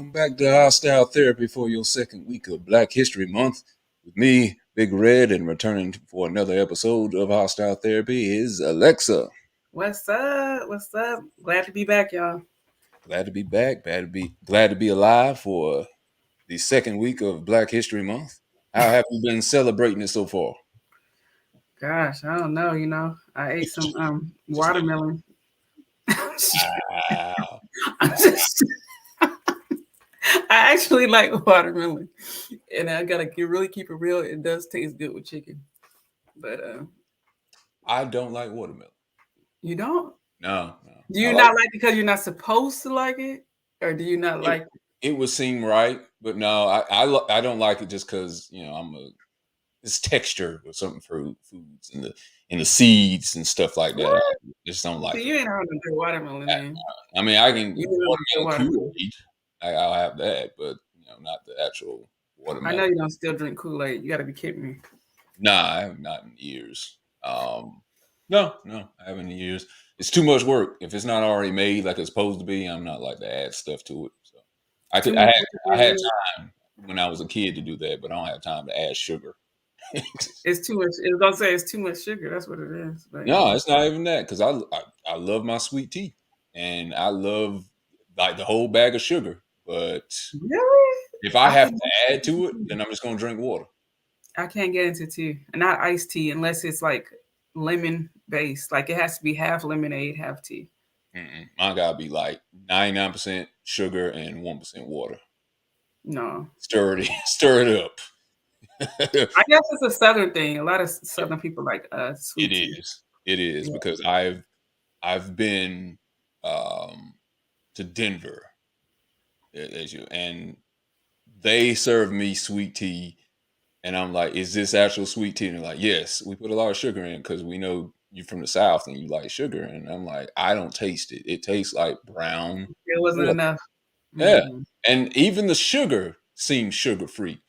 Welcome back to Hostile Therapy for your second week of Black History Month. With me, Big Red, and returning for another episode of Hostile Therapy is Alexa. What's up? What's up? Glad to be back, y'all. Glad to be back. Glad to be alive for the second week of Black History Month. How have you been celebrating it so far? Gosh, I don't know. I ate some Just like, watermelon. wow. I'm just, I actually like watermelon, and I gotta really keep it real. It does taste good with chicken, but I don't like watermelon. you don't? No. Do you I not like it because you're not supposed to like it, or do you not it. like? It would seem right, but no, I don't like it just because it's texture with certain foods and the seeds and stuff like that. What? I just don't So like you it. ain't having a good watermelon, then? I mean, I can You need a watermelon watermelon. Kool-Aid. I'll have that, but not the actual I watermelon. know you don't still drink Kool-Aid. You got to be kidding me. Nah, I have not in years. No, I haven't in years. It's too much work. If it's not already made like it's supposed to be, I'm not like to add stuff to it. So Too much. I had time when I was a kid to do that, but I don't have time to add sugar. It's too much. I was gonna say it's too much sugar. That's what it is. But No, it's not even that because I love my sweet tea and I love like the whole bag of sugar. But really, if I I have can't. to add to it, then I'm just gonna drink water. I can't get into tea, not iced tea, unless it's like lemon based. Like it has to be half lemonade, half tea. Mine gotta be like 99% sugar and 1% water. No, Stir it up. I guess it's a southern thing. A lot of southern people like It sweet tea. is. It is Yeah. because I've been to Denver as you and they serve me sweet tea. And I'm like, is this actual sweet tea? And they're like, yes, we put a lot of sugar in because we know you're from the South and you like sugar. And I'm like, I don't taste it. It tastes like brown It wasn't water. enough. Yeah. Mm. And even the sugar seems sugar free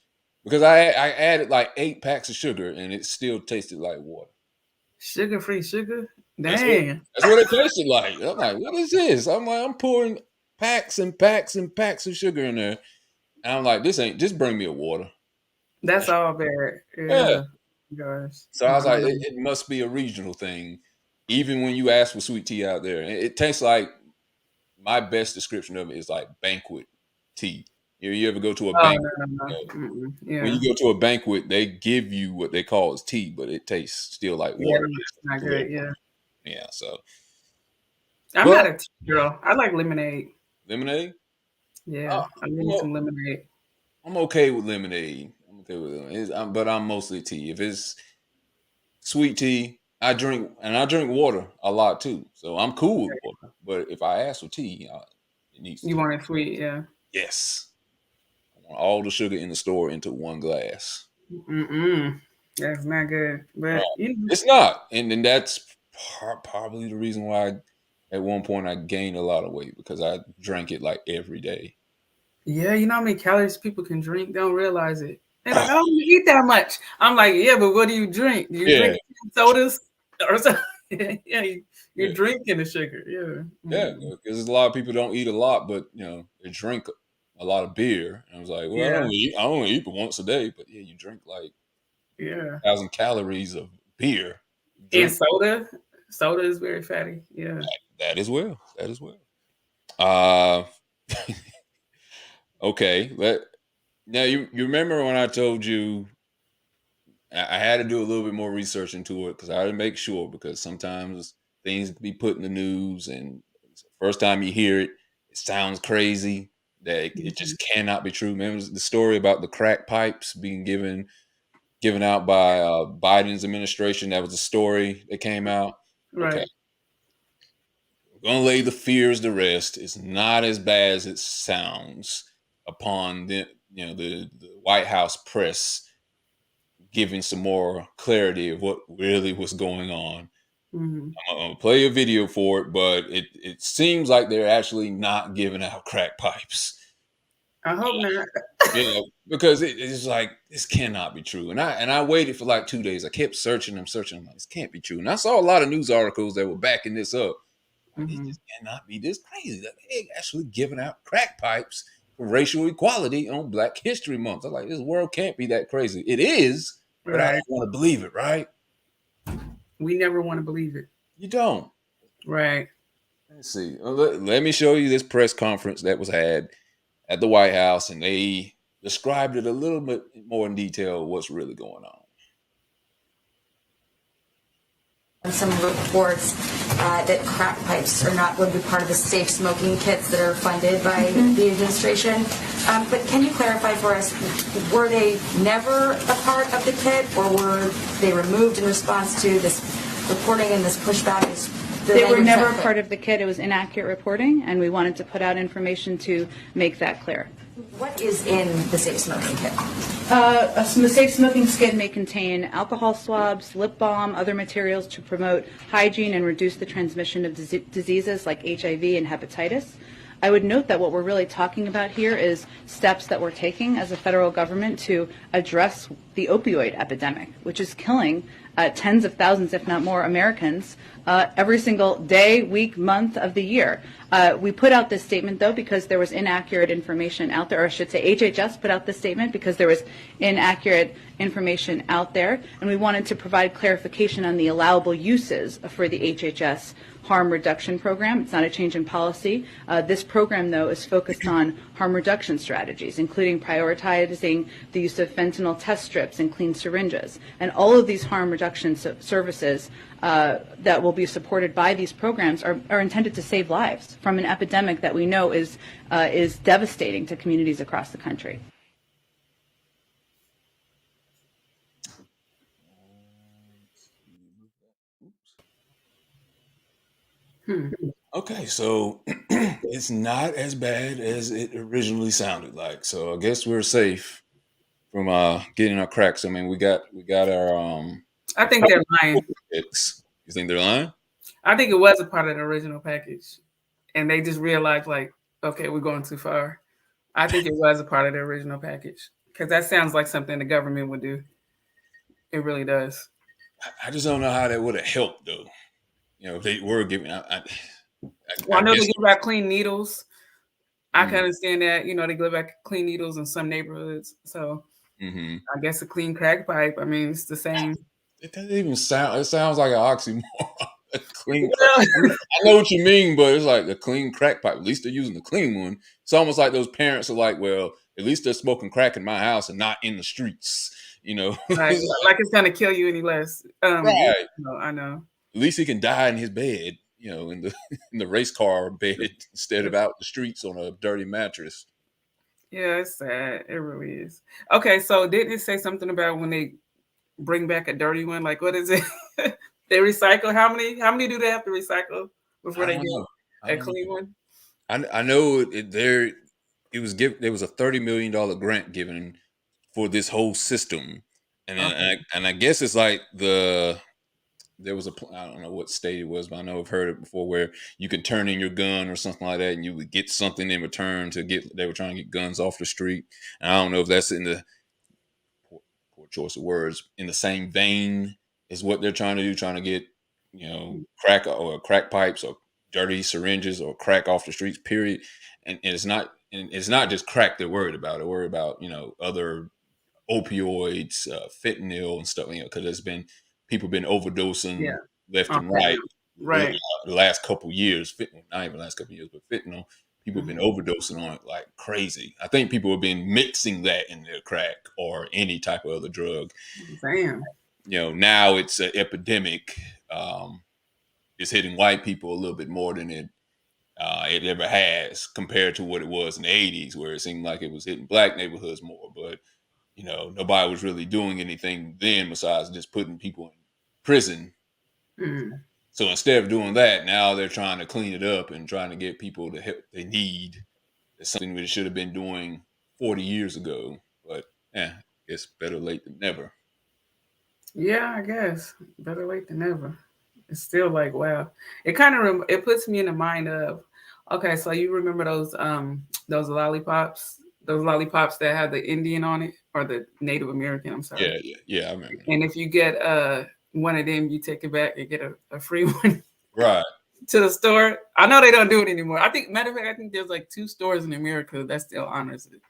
because I added like 8 packs of sugar and it still tasted like water. Sugar free sugar. That's what Dang. that's what it tasted like. I'm like, what is this? I'm like, I'm pouring packs and packs and packs of sugar in there. And I'm like, just bring me a water. That's all bad. Yeah. Yeah. Gosh. So I was like, No. it must be a regional thing. Even when you ask for sweet tea out there, it tastes like my best description of it is like banquet tea. You ever go to a Oh banquet? no, no, no. When Yeah. you go to a banquet, they give you what they call as tea, but it tastes still like Yeah. water. It's not good. Yeah. Yeah. So, I'm but not a tea girl. I like lemonade. lemonade. Yeah, Uh, I I'm, need o- some lemonade. I'm okay with lemonade. I'm okay with lemonade. But I'm mostly tea. If it's sweet tea, I drink water a lot too. So I'm cool with water. But if I ask for tea, it needs You to. want it sweet, yeah. Yes. I want all the sugar in the store into one glass. Mm-mm. That's not good. Uh, But it's not. And then that's probably the reason why at one point I gained a lot of weight because I drank it like every day. yeah, you know how many calories people can drink? They don't realize it. They're like, I don't even eat that much. I'm like, yeah, but what do you drink? Do you Yeah. drink sodas or something? Yeah, you're Yeah. drinking the sugar. Yeah. Yeah. Because a lot of people don't eat a lot, but they drink a lot of beer. And I was like, well, Yeah. I only eat but once a day, but yeah, you drink like Yeah. 1,000 calories of beer. You And drink soda is very fatty. Yeah. that as well. That as well. Uh okay. Now you remember when I told you I had to do a little bit more research into it because I had to make sure because sometimes things can be put in the news and first time you hear it, it sounds crazy that it Mhm. just cannot be true. Remember the story about the crack pipes being given out by Biden's administration? That was a story that came out. Okay, Right. we're gonna lay the fears to rest. It's not as bad as it sounds upon the White House press giving some more clarity of what really was going on. Hmm. I'm gonna play a video for it, but it seems like they're actually not giving out crack pipes. I hope not. Because it's like this cannot be true. And I waited for like 2 days. I kept searching. I'm searching. I'm like, this can't be true. And I saw a lot of news articles that were backing this up. Like, this Hmm. just cannot be this crazy. That they actually giving out crack pipes racial equality on Black History Month. I'm like, this world can't be that crazy. It is, but I Right. don't want to believe it, right? We never want to believe it. You don't. Right. Let's see. Let me show you this press conference that was had at the White House, and they described it a little bit more in detail what's really going on. Some reports that crack pipes are not going to be part of the safe smoking kits that are funded by the administration. But can you clarify for us, were they never a part of the kit, or were they removed in response to this reporting and this pushback? They were never a part of the kit. It was inaccurate reporting, and we wanted to put out information to make that clear. What is in the safe smoking kit? A safe smoking kit may contain alcohol swabs, lip balm, other materials to promote hygiene and reduce the transmission of diseases like HIV and hepatitis. I would note that what we're really talking about here is steps that we're taking as a federal government to address the opioid epidemic, which is killing tens of thousands, if not more, Americans every single day, week, month of the year. We put out this statement, though, because there was inaccurate information out there, or I should say HHS put out this statement because there was inaccurate information out there, and we wanted to provide clarification on the allowable uses for the HHS harm reduction program. It's not a change in policy. This program, though, is focused on harm reduction strategies, including prioritizing the use of fentanyl test strips and clean syringes. And all of these harm reduction services that will be supported by these programs are intended to save lives from an epidemic that we know is devastating to communities across the country. Okay, so it's not as bad as it originally sounded like. So I guess we're safe from getting our cracks. I mean, we got I our think they're lying. fix. You think they're lying? I think it was a part of the original package, and they just realized, like, okay, we're going too far. I think it was a part of the original package because that sounds like something the government would do. It really does. I just don't know how that would have helped though. You know, if they were giving, Well, I know they guess. give out clean needles. I can Mm, understand that. You know, they give out clean needles in some neighborhoods. So hmm I guess a clean crack pipe. I mean, it's the same. It doesn't even sound. It sounds like an oxymoron. A clean crack. Well, I know what you mean, but it's like a clean crack pipe. At least they're using the clean one. It's almost like those parents are like, well, at least they're smoking crack in my house and not in the streets. You know, right. Like it's gonna kill you any less. right? No, I know. At least he can die in his bed. You know, in the in the race car bed instead of out the streets on a dirty mattress. Yeah, it's sad. It really is. Okay, so didn't it say something about when they bring back a dirty one? Like, what is it? They recycle how many? How many do they have to recycle before I they don't get know. I a don't clean know. one? I know there it was there was a $30 million grant given for this whole system, and then Okay. and I guess it's like there was I don't know what state it was, but I know I've heard it before where you could turn in your gun or something like that, and you would get something in return to get. They were trying to get guns off the street, and I don't know if that's in the poor, poor choice of words in the same vein as what they're trying to do, trying to get crack or crack pipes or dirty syringes or crack off the streets. Period, and it's not just crack they're worried about. They're worried about other opioids, fentanyl, and stuff. Because there's been people been overdosing Yeah. left and Okay. right Right. the last couple years. Fentanyl, not even the last couple years, but fentanyl. People have been Mhm. overdosing on it like crazy. I think people have been mixing that in their crack or any type of other drug. Damn. Now it's an epidemic. It's hitting white people a little bit more than it ever has compared to what it was in the 80s, where it seemed like it was hitting black neighborhoods more. But nobody was really doing anything then besides just putting people in prison. Mm. So instead of doing that, now they're trying to clean it up and trying to get people the help they need. It's something we should have been doing 40 years ago. But I guess better late than never. Yeah, I guess better late than never. It's still like wow. It kind of it puts me in the mind of okay. So you remember those lollipops that have the Indian on it or the Native American? I'm sorry. Yeah, I remember. And if you get one of them, you take it back and get a free one. Right. to the store. I know they don't do it anymore. I think, matter of fact, I think there's like 2 stores in America that still honors it.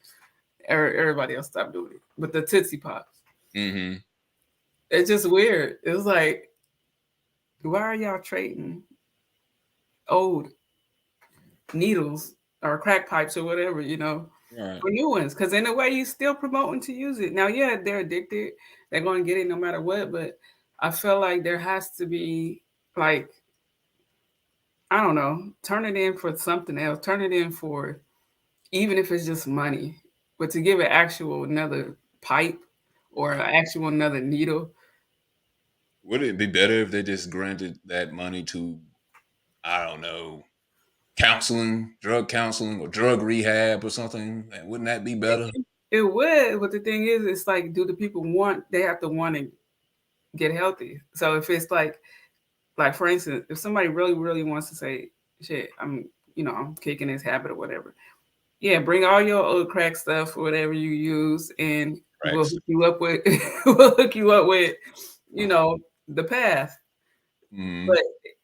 Everybody else stopped doing it. But the Tootsie Pops, Mm-hmm. it's just weird. It was like, why are y'all trading old needles or crack pipes or whatever, Right. for new ones? Because in a way, you still promoting to use it. Now, yeah, they're addicted. They're going to get it no matter what. But I feel like there has to be, like, I don't know, turn it in for something else. Turn it in for, even if it's just money, but to give an actual another pipe or an actual another needle. Would it be better if they just granted that money to, I don't know, drug counseling, or drug rehab or something? Wouldn't that be better? It would, but the thing is, it's like, do the people want? They have to want to get healthy. So if it's like for instance, if somebody really, really wants to say, "Shit, I'm kicking this habit or whatever," yeah, bring all your old crack stuff or whatever you use, and we'll Cracks. hook you up with, we'll hook you up with, the path. Mm,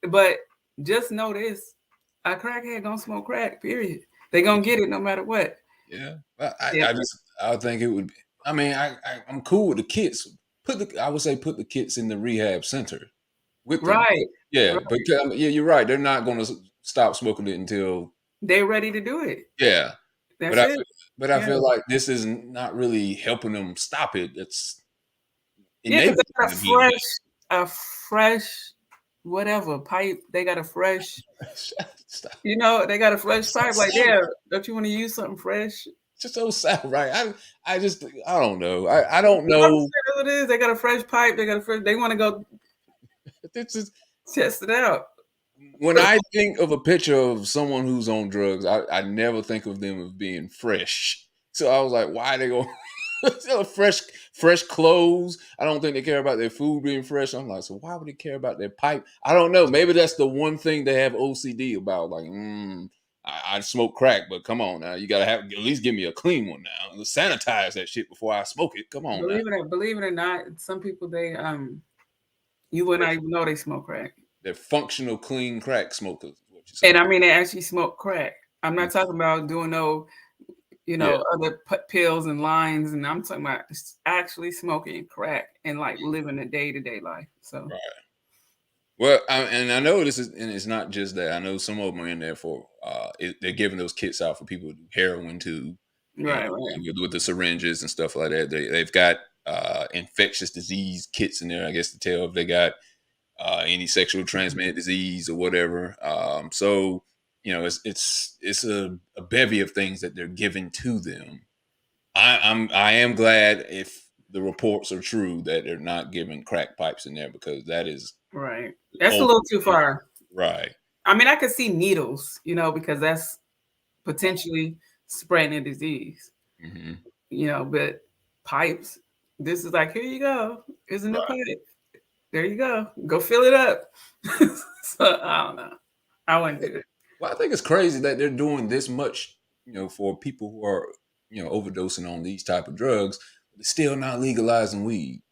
But just know this: a crackhead gonna smoke crack. Period. They gonna get it no matter what. yeah. But Yeah. I think it would be, I mean, I'm cool with the kids. I would say put the kids in the rehab center with them. Right. Yeah, Right. because yeah, you're right. They're not going to stop smoking it until, They're ready to do it. yeah. But That's I it. but I Yeah. feel like this is not really helping them stop it. It's Yeah, because enabling they got them to be in a fresh, whatever pipe. They got a fresh, it. Stop. they got a fresh So pipe. Like, sour. yeah, don't you want to use something fresh? Just so sour, right? I don't know. I don't know. That's what it is. They got a fresh pipe. They got a fresh. They want to go This is test it out. when I think of a picture of someone who's on drugs, I never think of them as being fresh. So I was like, why they go fresh clothes? I don't think they care about their food being fresh. I'm like, so why would they care about their pipe? I don't know. Maybe that's the one thing they have OCD about. Like, I smoke crack, but come on now, you gotta have at least give me a clean one now. Let's sanitize that shit before I smoke it. Come on now. Believe it or not, some people you would not even know they smoke crack. They're functional, clean crack smokers. Is what you're And saying. I mean, they actually smoke crack. I'm not talking about doing no, Yeah, other pills and lines. And I'm talking about actually smoking crack and like living a day-to-day life. So, right. Well, and I know this is, and it's not just that. I know some of them are in there for, they're giving those kits out for people who do heroin too, and, right, right. and with the syringes and stuff like that. They've got infectious disease kits in there, I guess, to tell if they got any sexual transmitted disease or whatever. So it's a bevy of things that they're giving to them. I am glad if the reports are true that they're not giving crack pipes in there, because that is Right. That's a little too ultimately far. right. I mean, I could see needles, because that's potentially spreading a disease, Hmm. but pipes, this is like, here you go. Here's a new Right. pipe. There you go. Go fill it up. So I don't know. I wouldn't do it. Well, I think it's crazy that they're doing this much, for people who are, overdosing on these type of drugs, but still not legalizing weed.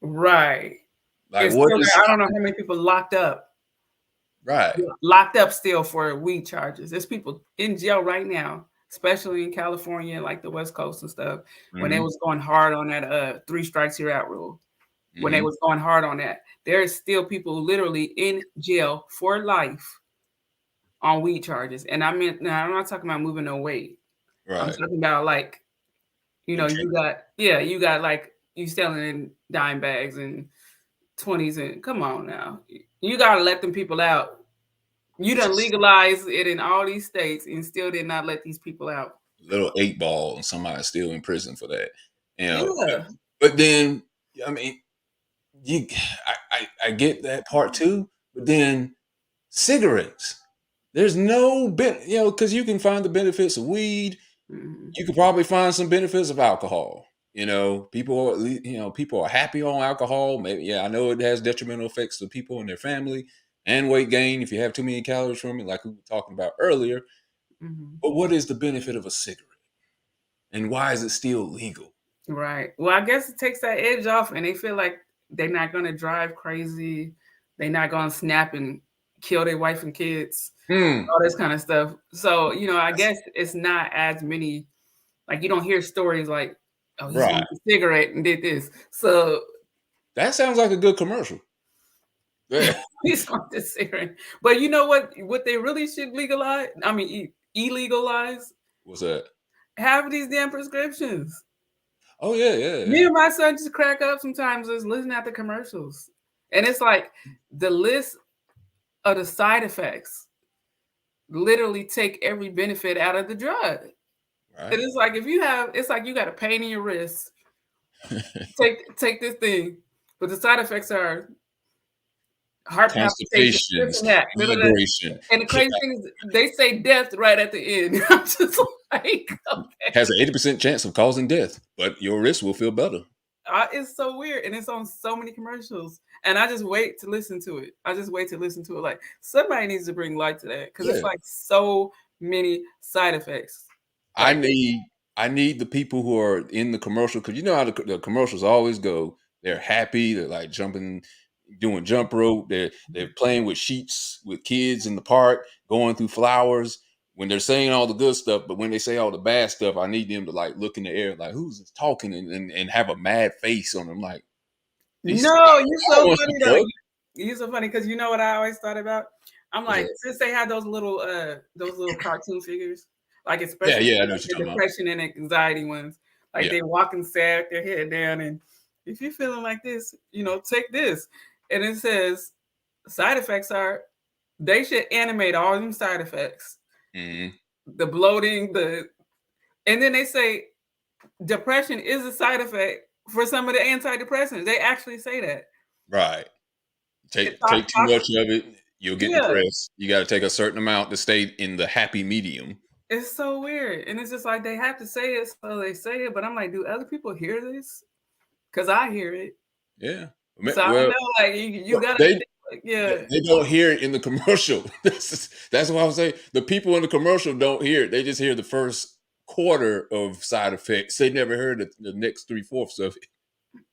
Right. Like, It's what still, is I don't know how many people right? locked up still for weed charges. There's people in jail right now, especially in California, like the West Coast and stuff, when they Hmm. was going hard on that 3 strikes you're out rule. When they Hmm. was going hard on that, there's still people literally in jail for life on weed charges. And I mean, now I'm not talking about moving no weight. I'm Right. talking about like, No you got like you selling in dime bags and 20s, and come on now. You gotta let them people out. You done legalize it in all these states and still did not let these people out. little 8 ball, and somebody's still in prison for that. You know, Yeah. but then I mean, you, I get that part too. But then cigarettes, there's no because you can find the benefits of weed. Mhm. You could probably find some benefits of alcohol. People are happy on alcohol. Maybe, yeah, I know it has detrimental effects to people and their family and weight gain if you have too many calories from it, like we were talking about earlier. Mhm. But what is the benefit of a cigarette, and why is it still legal? Right. Well, I guess it takes that edge off, and they feel like they're not gonna drive crazy. They're not gonna snap and kill their wife and kids, Hmm. all this kind of stuff. So, I guess it's not as many, like you don't hear stories like, oh, he Right. smoked a cigarette and did this. So That sounds like a good commercial. Yeah. he smoked a cigarette. But you know what they really should legalize? I mean, illegalize? What's that? Have these damn prescriptions. Oh yeah. Me and my son just crack up sometimes just listening at the commercials. And it's like the list of the side effects literally take every benefit out of the drug. Right. And it's like it's like you got a pain in your wrist. Take this thing. But the side effects are heart palpitations, this Constipations, and that. dehydration. And the crazy thing is they say death right at the end. I'm just like, okay. Has an 80% chance of causing death, but your wrist will feel better. It's so weird, and it's on so many commercials, and I just wait to listen to it. Like somebody needs to bring light to that because it's like so many side effects. I need the people who are in the commercial, because you know how the commercials always go. They're happy. They're like jumping, doing jump rope. They're playing with sheets with kids in the park, going through flowers. When they're saying all the good stuff, but when they say all the bad stuff, I need them to like look in the air, like who's talking, and have a mad face on them, like. No, you're so funny though. You're so funny because you know what I always thought about. I'm like, since they have those little cartoon figures, like especially I know what you're the talking depression and anxiety ones, like they walking sad, their head down, and if you're feeling like this, take this, and it says side effects are. They should animate all them side effects. Mm-hmm. The bloating, and then they say depression is a side effect for some of the antidepressants. They actually say that. Right. Take too much of it, you'll get depressed. You got to take a certain amount to stay in the happy medium. It's so weird. And it's just like they have to say it, so they say it. But I'm like, do other people hear this? Because I hear it. Yeah. So I don't know, like you gotta they don't hear it in the commercial. That's why I'm saying the people in the commercial don't hear it. They just hear the first quarter of side effects. They never heard the next 3/4 of it.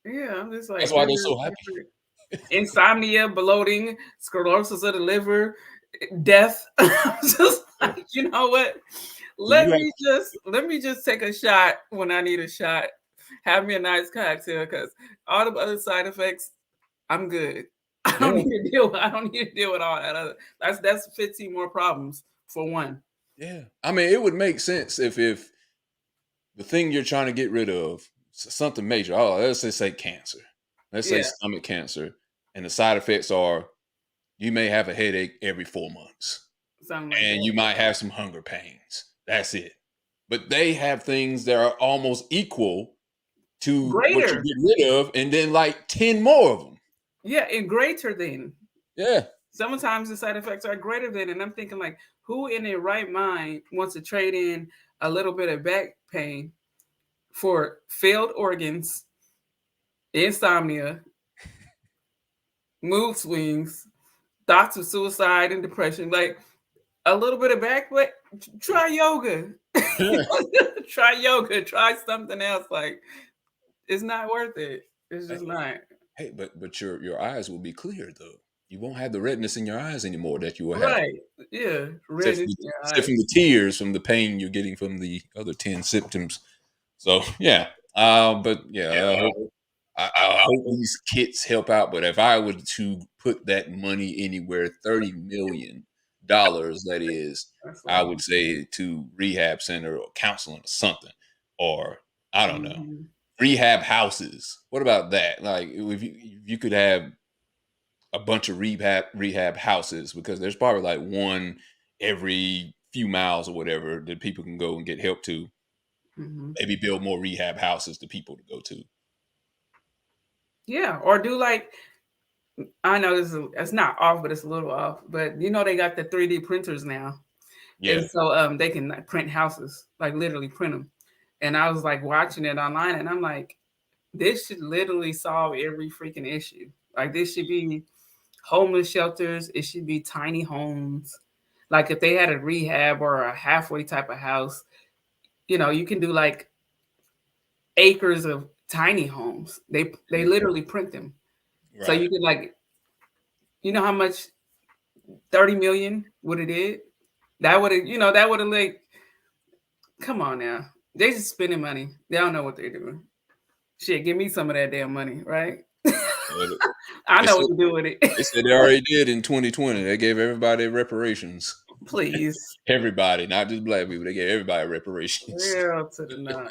Yeah, I'm just like, that's why they're so happy. Insomnia, bloating, sclerosis of the liver, death. I'm just like, you know what? Let me just take a shot when I need a shot. Have me a nice cocktail, because all the other side effects, I'm good. I don't need to deal with all that other. That's 15 more problems for one. Yeah, I mean, it would make sense if the thing you're trying to get rid of something major. Oh, let's just say cancer. Let's say stomach cancer, and the side effects are you may have a headache every 4 months, and you might have some hunger pains. That's it. But they have things that are almost equal to what you get rid of, and then like 10 more of them. Yeah, and greater than. Yeah. Sometimes the side effects are greater than, and I'm thinking like, who in their right mind wants to trade in a little bit of back pain for failed organs, insomnia, mood swings, thoughts of suicide and depression? Like a little bit of back, but try yoga. Try yoga. Try something else. Like it's not worth it. It's just not. Hey, but your eyes will be clear though. You won't have the redness in your eyes anymore that you will have. Right. Yeah. Redness in your eyes. Except from the tears, from the pain you're getting from the other 10 symptoms. So yeah. But yeah, I hope these kits help out. But if I were to put that money anywhere, $30 million, that is, I would say to rehab center or counseling or something, or I don't know, rehab houses. What about that? Like if you could have a bunch of rehab houses, because there's probably like one every few miles or whatever that people can go and get help to. Maybe build more rehab houses to people to go to. Yeah, or do like, I know it's not off, but it's a little off. But they got the 3D printers now. Yeah. And so they can print houses, like literally print them. And I was like watching it online, and I'm like, this should literally solve every freaking issue. Like this should be homeless shelters. It should be tiny homes. Like if they had a rehab or a halfway type of house, you can do like acres of tiny homes. They literally print them. Right. So you can like, how much 30 million would have did. That would have, that would have like, come on now. They just spending money. They don't know what they're doing. Shit, give me some of that damn money, right? I know what to do with it. They said they already did in 2020. They gave everybody reparations. Please. Everybody, not just black people. They gave everybody reparations. Hell to the none.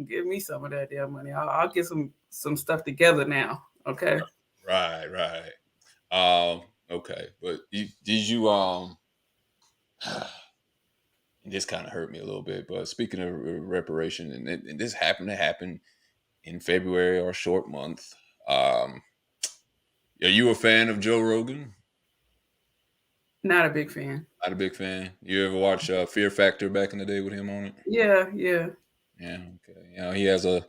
Give me some of that damn money. I'll get some stuff together now. Okay. Right. Okay, but did you this kind of hurt me a little bit. But speaking of reparation, and this happened to happen in February, or short month. Are you a fan of Joe Rogan? Not a big fan. Not a big fan. You ever watch Fear Factor back in the day with him on it? Yeah. Yeah. Okay. He has a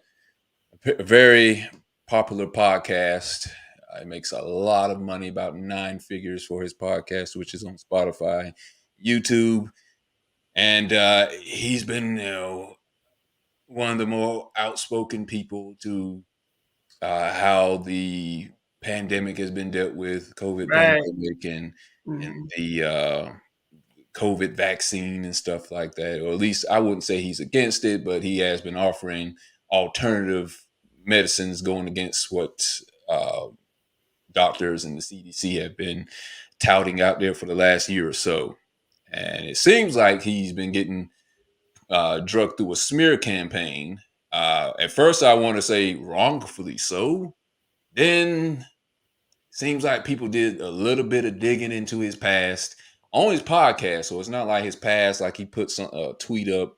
very popular podcast. He makes a lot of money, about 9 figures for his podcast, which is on Spotify, YouTube, and he's been, one of the more outspoken people to how the pandemic has been dealt with, COVID pandemic, and the COVID vaccine and stuff like that. Or at least I wouldn't say he's against it, but he has been offering alternative medicines going against what doctors and the CDC have been touting out there for the last year or so. And it seems like he's been getting drugged through a smear campaign. At first, I want to say wrongfully so. Then seems like people did a little bit of digging into his past on his podcast. So it's not like his past, like he put some tweet up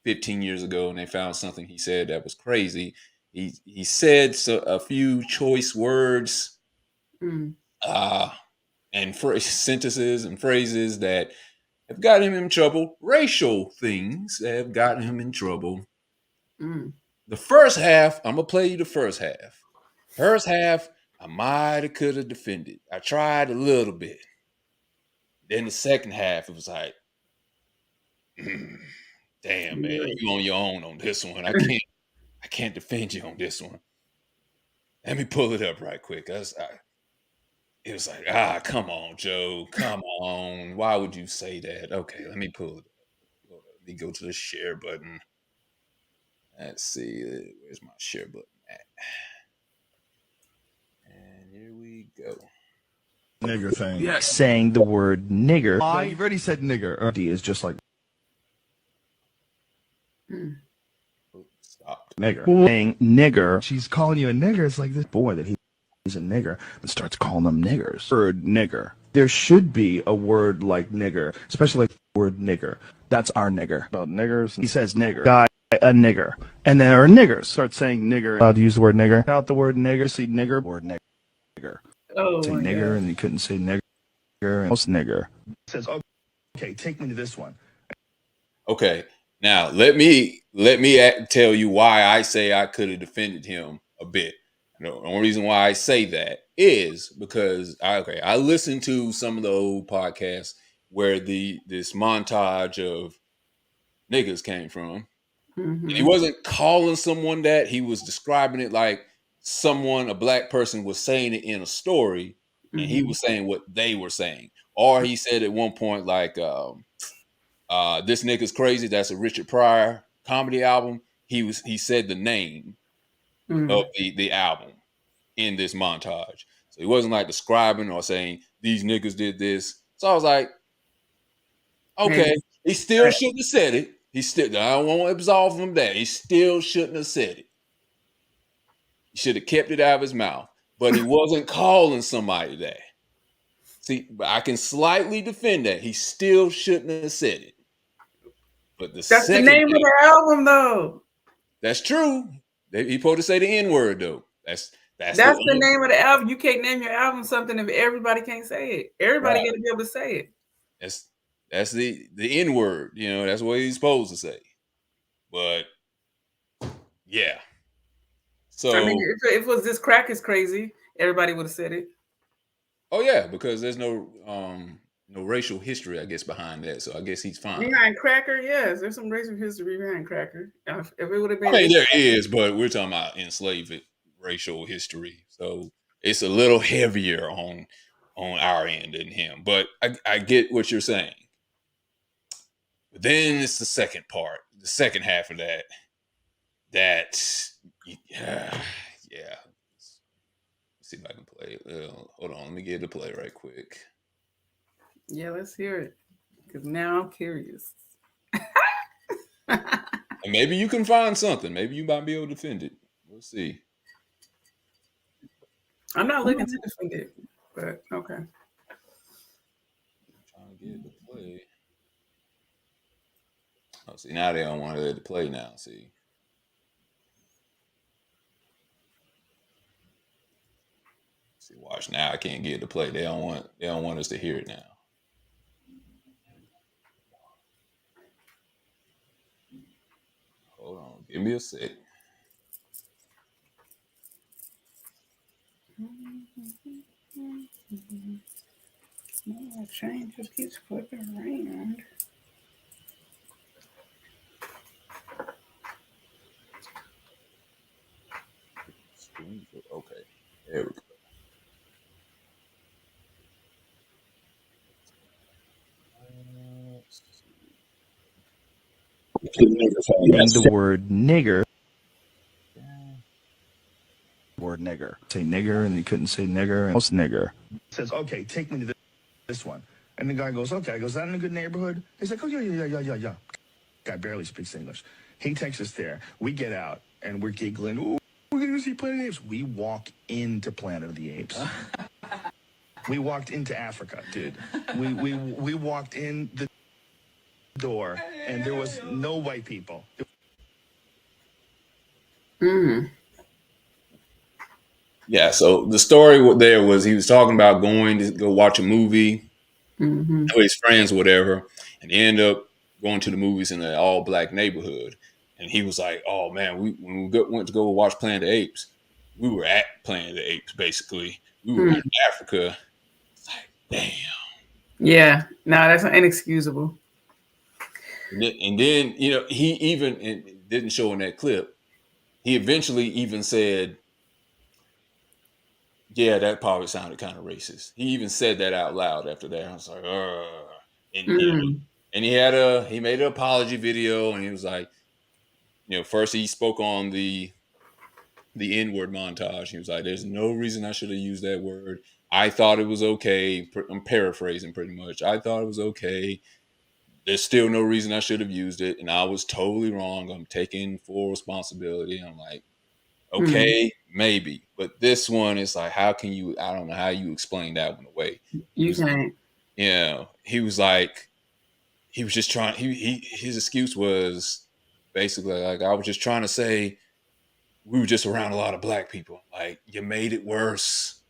15 years ago and they found something he said that was crazy. He said a few choice words and sentences and phrases that have gotten him in trouble. Racial things that have gotten him in trouble. The first half, I'm going to play you the first half. First half, I might have could have defended. I tried a little bit. Then the second half, it was like, damn, man, you on your own on this one. I can't defend you on this one. Let me pull it up right quick. It was like, come on, Joe. Come on. Why would you say that? Okay, let me pull it up. Let me go to the share button. Let's see. Where's my share button at? And here we go. Nigger thing. Yeah, saying the word nigger. You've already said nigger. Is just like Stop. nigger. Saying nigger. She's calling you a nigger. It's like this Boy, that he's a nigger, and starts calling them niggers. Word nigger. There should be a word like nigger, especially like the word nigger. That's our nigger. About niggers. He says nigger. Guy, a nigger. And there are niggers. Start saying nigger. Allowed to use the word nigger. Out the word nigger. See nigger. Word nigger. Oh, say my nigger, God. and you couldn't say nigger. And most nigger. says, okay, take me to this one. Okay, now let me tell you why I say I could have defended him a bit. The only reason why I say that is because I listened to some of the old podcasts where this montage of niggas came from. And he wasn't calling someone that, he was describing it like a black person was saying it in a story, and he was saying what they were saying. Or he said at one point like this nigga's crazy. That's a Richard Pryor comedy album. He said the name of the album in this montage. So he wasn't like describing or saying these niggas did this. So I was like, okay, he still shouldn't have said it. I won't absolve him that. He still shouldn't have said it. He should have kept it out of his mouth. But he wasn't calling somebody that. See, but I can slightly defend that. He still shouldn't have said it. But that's the name of the album, though. That's true. He supposed to say the N-word, though. That's the name of the album. You can't name your album something if everybody can't say it. Everybody got to be able to say it. That's the N-word. That's what he's supposed to say. But yeah. So I mean, if it was this crack is crazy, everybody would have said it. Oh yeah, because there's no racial history, I guess, behind that. So I guess he's fine. Behind cracker, yes, there's some racial history behind cracker. If it would have been, I mean, there is, but we're talking about enslaved racial history, so it's a little heavier on on our end than him. But I get what you're saying. But then it's the second part, the second half of that. Yeah. Let's see if I can play it. Hold on, let me get it to play right quick. Yeah, let's hear it. Because now I'm curious. And maybe you can find something. Maybe you might be able to defend it. We'll see. I'm not looking to defend it, but okay. I'm trying to get it to play. Oh, see, now they don't want it to play now. See. See, watch now. I can't get it to play. They don't want us to hear it now. Hold on. Give me a sec. My chain just keeps flipping around. Okay. There we go. And the word nigger. Word nigger. Say nigger, and he couldn't say nigger. And nigger. Says, okay, take me to this one. And the guy goes, okay. I goes, is that in a good neighborhood? He's like, oh, yeah. Guy barely speaks English. He takes us there. We get out, and we're giggling. Ooh, we're going to see Planet of the Apes. We walk into Planet of the Apes. We walked into Africa, dude. We walked in the door, and there was no white people. Yeah, so the story there was he was talking about going to go watch a movie with his friends or whatever, and he ended up going to the movies in an all black neighborhood. And he was like, "Oh man, when we went to go watch Planet of the Apes, we were at Planet of the Apes. Basically, we were in Africa." It's like, damn. Yeah, no, that's inexcusable. And then he even it didn't show in that clip. He eventually even said, "Yeah, that probably sounded kind of racist." He even said that out loud after that. I was like, "Ugh." And he made an apology video, and he was like, first he spoke on the N-word montage. He was like, "There's no reason I should have used that word. I thought it was okay." I'm paraphrasing pretty much. I thought it was okay. There's still no reason I should have used it, and I was totally wrong. I'm taking full responsibility. I'm like, okay, maybe, but this one is like, how can you? I don't know how you explain that one away. You can't. He was like, he was just trying. His excuse was basically like, I was just trying to say we were just around a lot of black people. Like, you made it worse.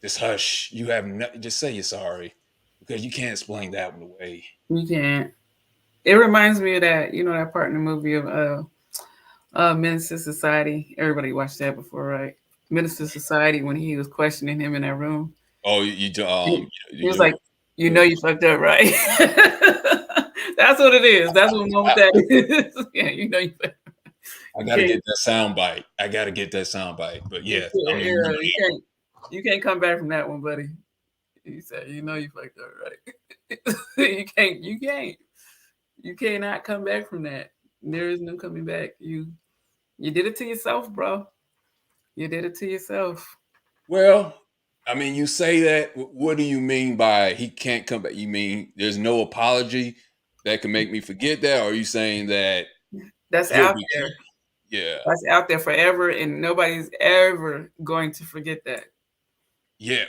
Just hush. You have just say you're sorry, because you can't explain that one away. You can't. It reminds me of that, that part in the movie of Menace to Society. Everybody watched that before, right? Menace to Society, when he was questioning him in that room. Oh, He was like, you fucked up, right? That's what it is. That's what moment that is. Yeah, you fucked up. I gotta get that sound bite. But yeah, you can't come back from that one, buddy. He said, you fucked up, right? You cannot come back from that. There is no coming back. You did it to yourself, bro. You did it to yourself. Well, I mean, you say that. What do you mean by he can't come back? You mean there's no apology that can make me forget that? Or are you saying that that's out there? Yeah, that's out there forever, and nobody's ever going to forget that. Yeah,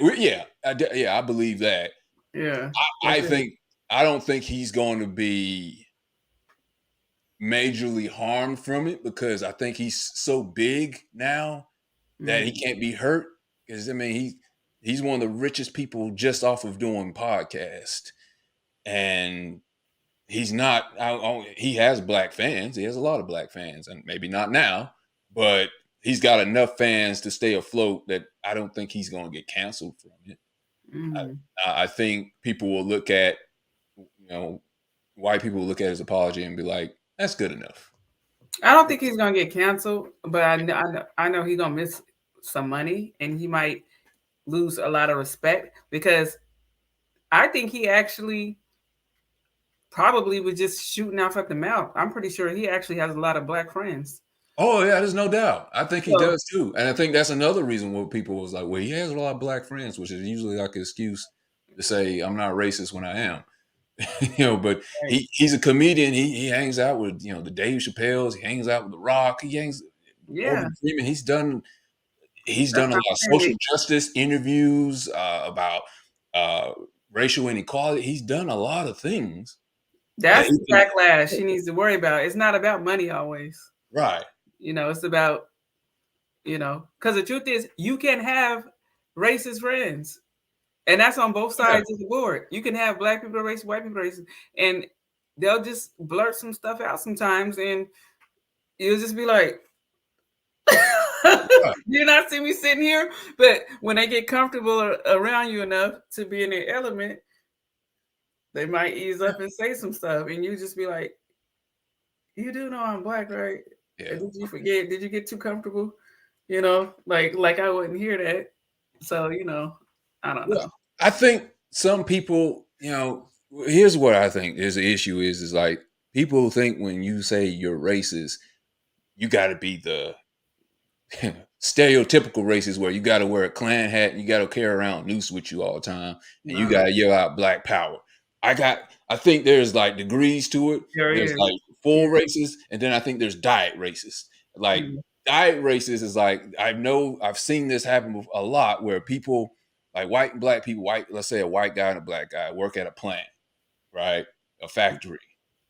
I believe that. Yeah, I don't think he's going to be majorly harmed from it, because I think he's so big now that he can't be hurt. Because I mean, he's one of the richest people just off of doing podcasts, and he's not. He has black fans. He has a lot of black fans, and maybe not now, but he's got enough fans to stay afloat that I don't think he's going to get canceled from it. I think people will look at, white people will look at his apology and be like, that's good enough. I don't think he's going to get canceled, but I know he's going to miss some money, and he might lose a lot of respect, because I think he actually probably was just shooting off at the mouth. I'm pretty sure he actually has a lot of black friends. Oh yeah, there's no doubt. I think he So does too, and I think that's another reason why people was like, "Well, he has a lot of black friends," which is usually like an excuse to say I'm not racist when I am. But right. he's a comedian. He hangs out with the Dave Chappelle's. He hangs out with The Rock. He hangs Yeah, Morgan Freeman. He's that's done a what lot of I'm social saying. justice interviews about uh, racial inequality. He's done a lot of things that That's he the can. backlash she needs to worry about. It's not about money always. Right. It's about, because the truth is, you can have racist friends, and that's on both Yeah. sides of the board. You can have black people racist, white people racist, and they'll just blurt some stuff out sometimes, and you'll just be like, Right. "You not see me sitting here?" But when they get comfortable around you enough to be in their element, they might ease up and say some stuff, and you just be like, "You do know I'm black, right? Yeah. Did you forget? Did you get too comfortable? Like I wouldn't hear that." So I don't Well, know. I think some people, here's what I think is the issue is like people think when you say you're racist, you got to be the stereotypical racist where you got to wear a Klan hat, you got to carry around a noose with you all the time, and you No, got to yell out Black Power. I think there's like degrees to it. there There's is. like Yeah. full racist, and then I think there's diet racist. Like Mm. diet racist is like I've seen this happen a lot where people like white and black people, let's say a white guy and a black guy work at a plant, right? A factory,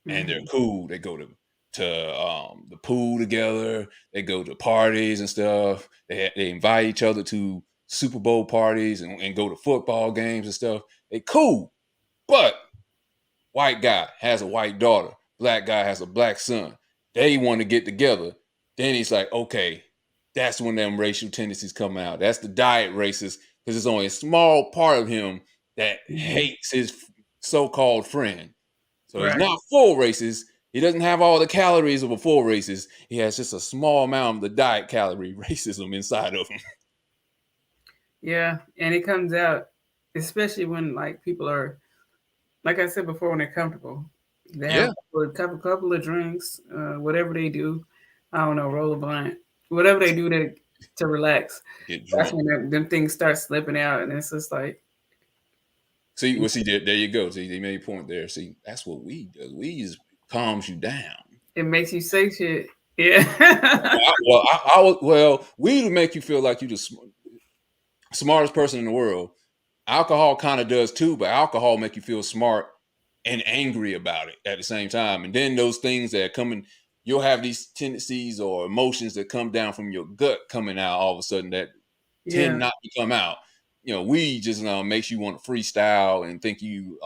and they're Mhm. cool. They go to the pool together. They go to parties and stuff. They invite each other to Super Bowl parties and go to football games and stuff. They cool, but white guy has a white daughter, black guy has a black son. They want to get together. Then he's like, okay, that's when them racial tendencies come out. That's the diet racist because it's only a small part of him that Mhm. hates his so-called friend. So he's Right. not full racist. He doesn't have all the calories of a full racist. He has just a small amount of the diet calorie racism inside of him. Yeah, and it comes out, especially when like people are, like I said before, when they're comfortable. They have Yeah, a couple of drinks, whatever they do. I don't know, roll a blunt, whatever they do to relax. get That's drunk. when them things start slipping out, and it's just like See, there you go. See, they made a point there. See, that's what weed does. Weed just calms you down. it makes you say shit. Yeah. Weed will make you feel like you're the smartest person in the world. Alcohol kind of does too, but alcohol make you feel smart and angry about it at the same time. And then those things that are coming, you'll have these tendencies or emotions that come down from your gut coming out all of a sudden that Yeah. tend not to come out. Weed just makes you want to freestyle and think you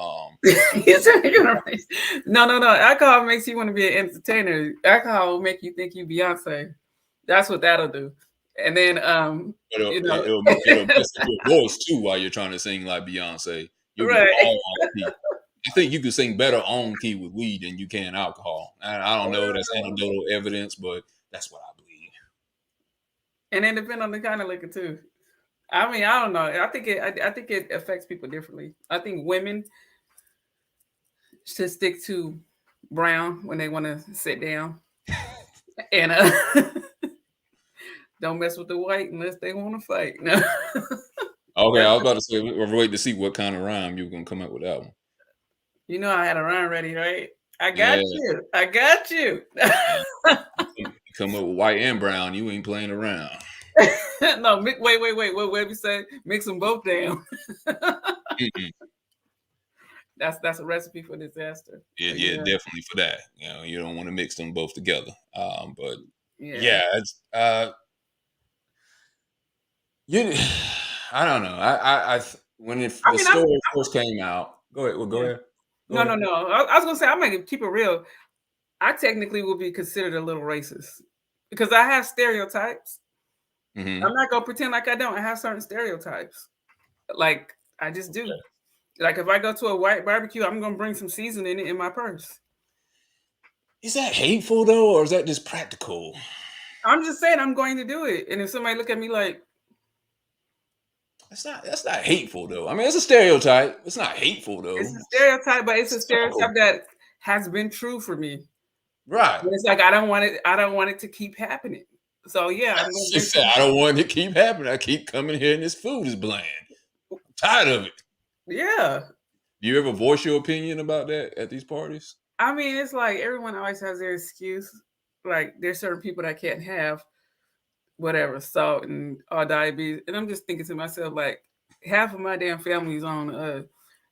No. Alcohol makes you want to be an entertainer. Alcohol will make you think you Beyonce. That's what that'll do. And then it'll, you know, it'll mess up your voice too while you're trying to sing like Beyonce. You'll be right. all off key. I think you can sing better on key with weed than you can alcohol. I don't know. That's anecdotal evidence, but that's what I believe. And then depend on the kind of liquor too. I mean, I don't know. I think it affects people differently. I think women should stick to brown when they want to sit down, and don't mess with the white unless they want to fight. No. Okay, That's, I was about to say, we're waiting to see what kind of rhyme you were gonna come up with that one. I had a rhyme ready, right? I got Yeah, you. I got you. you come up with white and brown. You ain't playing around. No, wait. What we say? Mix them both down. Mm-mm. That's a recipe for disaster. Yeah, But yeah, yeah, definitely for that. You don't want to mix them both together. But yeah. yeah, it's you. I don't know. When I the mean, story first came out, go ahead. Well, go yeah. ahead. Go No. ahead. I was gonna say I'm gonna keep it real. I technically will be considered a little racist because I have stereotypes. Hmm. I'm not gonna pretend like I don't. I have certain stereotypes. Like I just do. Like if I go to a white barbecue, I'm gonna bring some seasoning in my purse. Is that hateful though, or is that just practical? I'm just saying I'm going to do it. And if somebody look at me like, That's not hateful though. I mean, it's a stereotype. It's not hateful though. It's a stereotype, but it's a It's subtle. stereotype that has been true for me. Right. And it's like I don't want it to keep happening. So yeah, I'm She gonna said, I don't want it to keep happening. I keep coming here and this food is bland. I'm tired of it. yeah. Do you ever voice your opinion about that at these parties? I mean, it's like everyone always has their excuse. Like there's certain people that can't have whatever salt and or diabetes, and I'm just thinking to myself like half of my damn family's on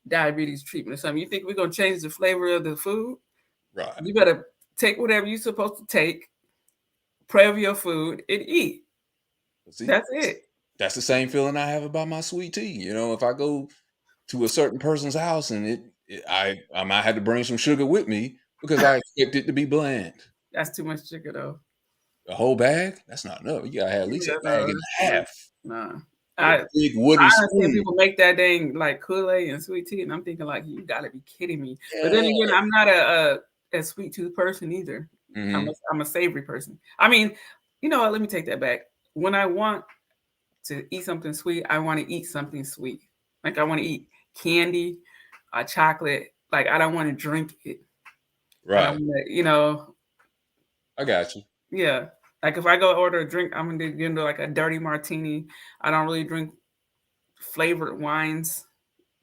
diabetes treatment or something. You think we're gonna change the flavor of the food? Right. You better take whatever you're supposed to take, pray over your food, and eat. See, That's it. that's the same feeling I have about my sweet tea. You know, if I go to a certain person's house and I might have to bring some sugar with me because I expect it to be bland. That's too much sugar though. A whole bag? That's not enough. You gotta have at least a bag and a half. Nah. A big wooden I understand spoon. people make that dang like Kool-Aid and sweet tea, and I'm thinking like, you gotta be kidding me. Yeah. But then again, I'm not a sweet tooth person either. Mhm. I'm a savory person. I mean, you know what? Let me take that back. When I want to eat something sweet, I want to eat something sweet. Like I want to eat candy, chocolate. Like I don't want to drink it. Right. You know, I got you. yeah. Like if I go order a drink, I'm gonna get into like a dirty martini. I don't really drink flavored wines.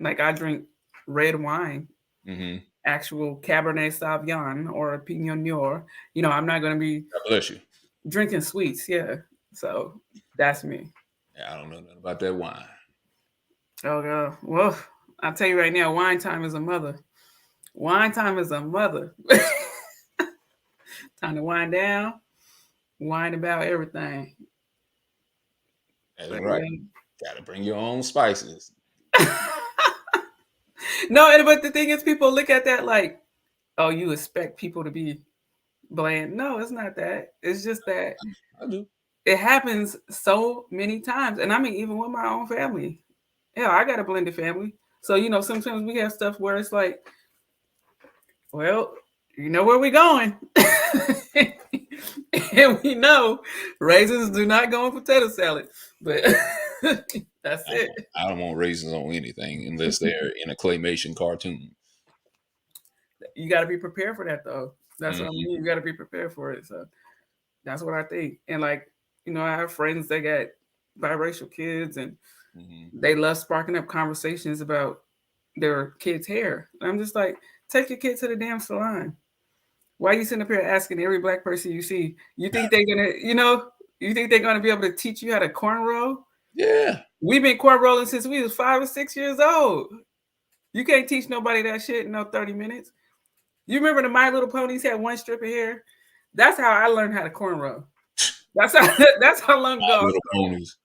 Like I drink red wine, Mm-hmm. actual Cabernet Sauvignon or a Pinot Noir. You know, I'm not gonna be God bless you. drinking sweets. Yeah, so that's me. Yeah, I don't know nothing about that wine. Oh god. Well, I'll tell you right now, wine time is a mother. Wine time is a mother. Time to wind down, wine about everything. That's But, right. yeah. Gotta bring your own spices. No, but the thing is, people look at that like, oh, you expect people to be bland. No, it's not that. It's just that I do. it happens so many times. And I mean, even with my own family. Yeah, I got a blended family. So, you know, sometimes we have stuff where it's like, well, you know where we're going. And we know raisins do not go in potato salad. But that's it. I don't want raisins on anything unless they're in a claymation cartoon. You got to be prepared for that, though. That's what I Mhm. mean. You got to be prepared for it. So that's what I think. And like, you know, I have friends that got biracial kids and Mhm. they love sparking up conversations about their kids' hair. And I'm just like, take your kid to the damn salon. Why are you sitting up here asking every black person you see? You think they're gonna, you think they're gonna be able to teach you how to cornrow? Yeah. We've been cornrolling since we was 5 or 6 years old. You can't teach nobody that shit in no 30 minutes. You remember the My Little Ponies had one strip of hair? That's how I learned how to cornrow. That's how long ago. Little ponies.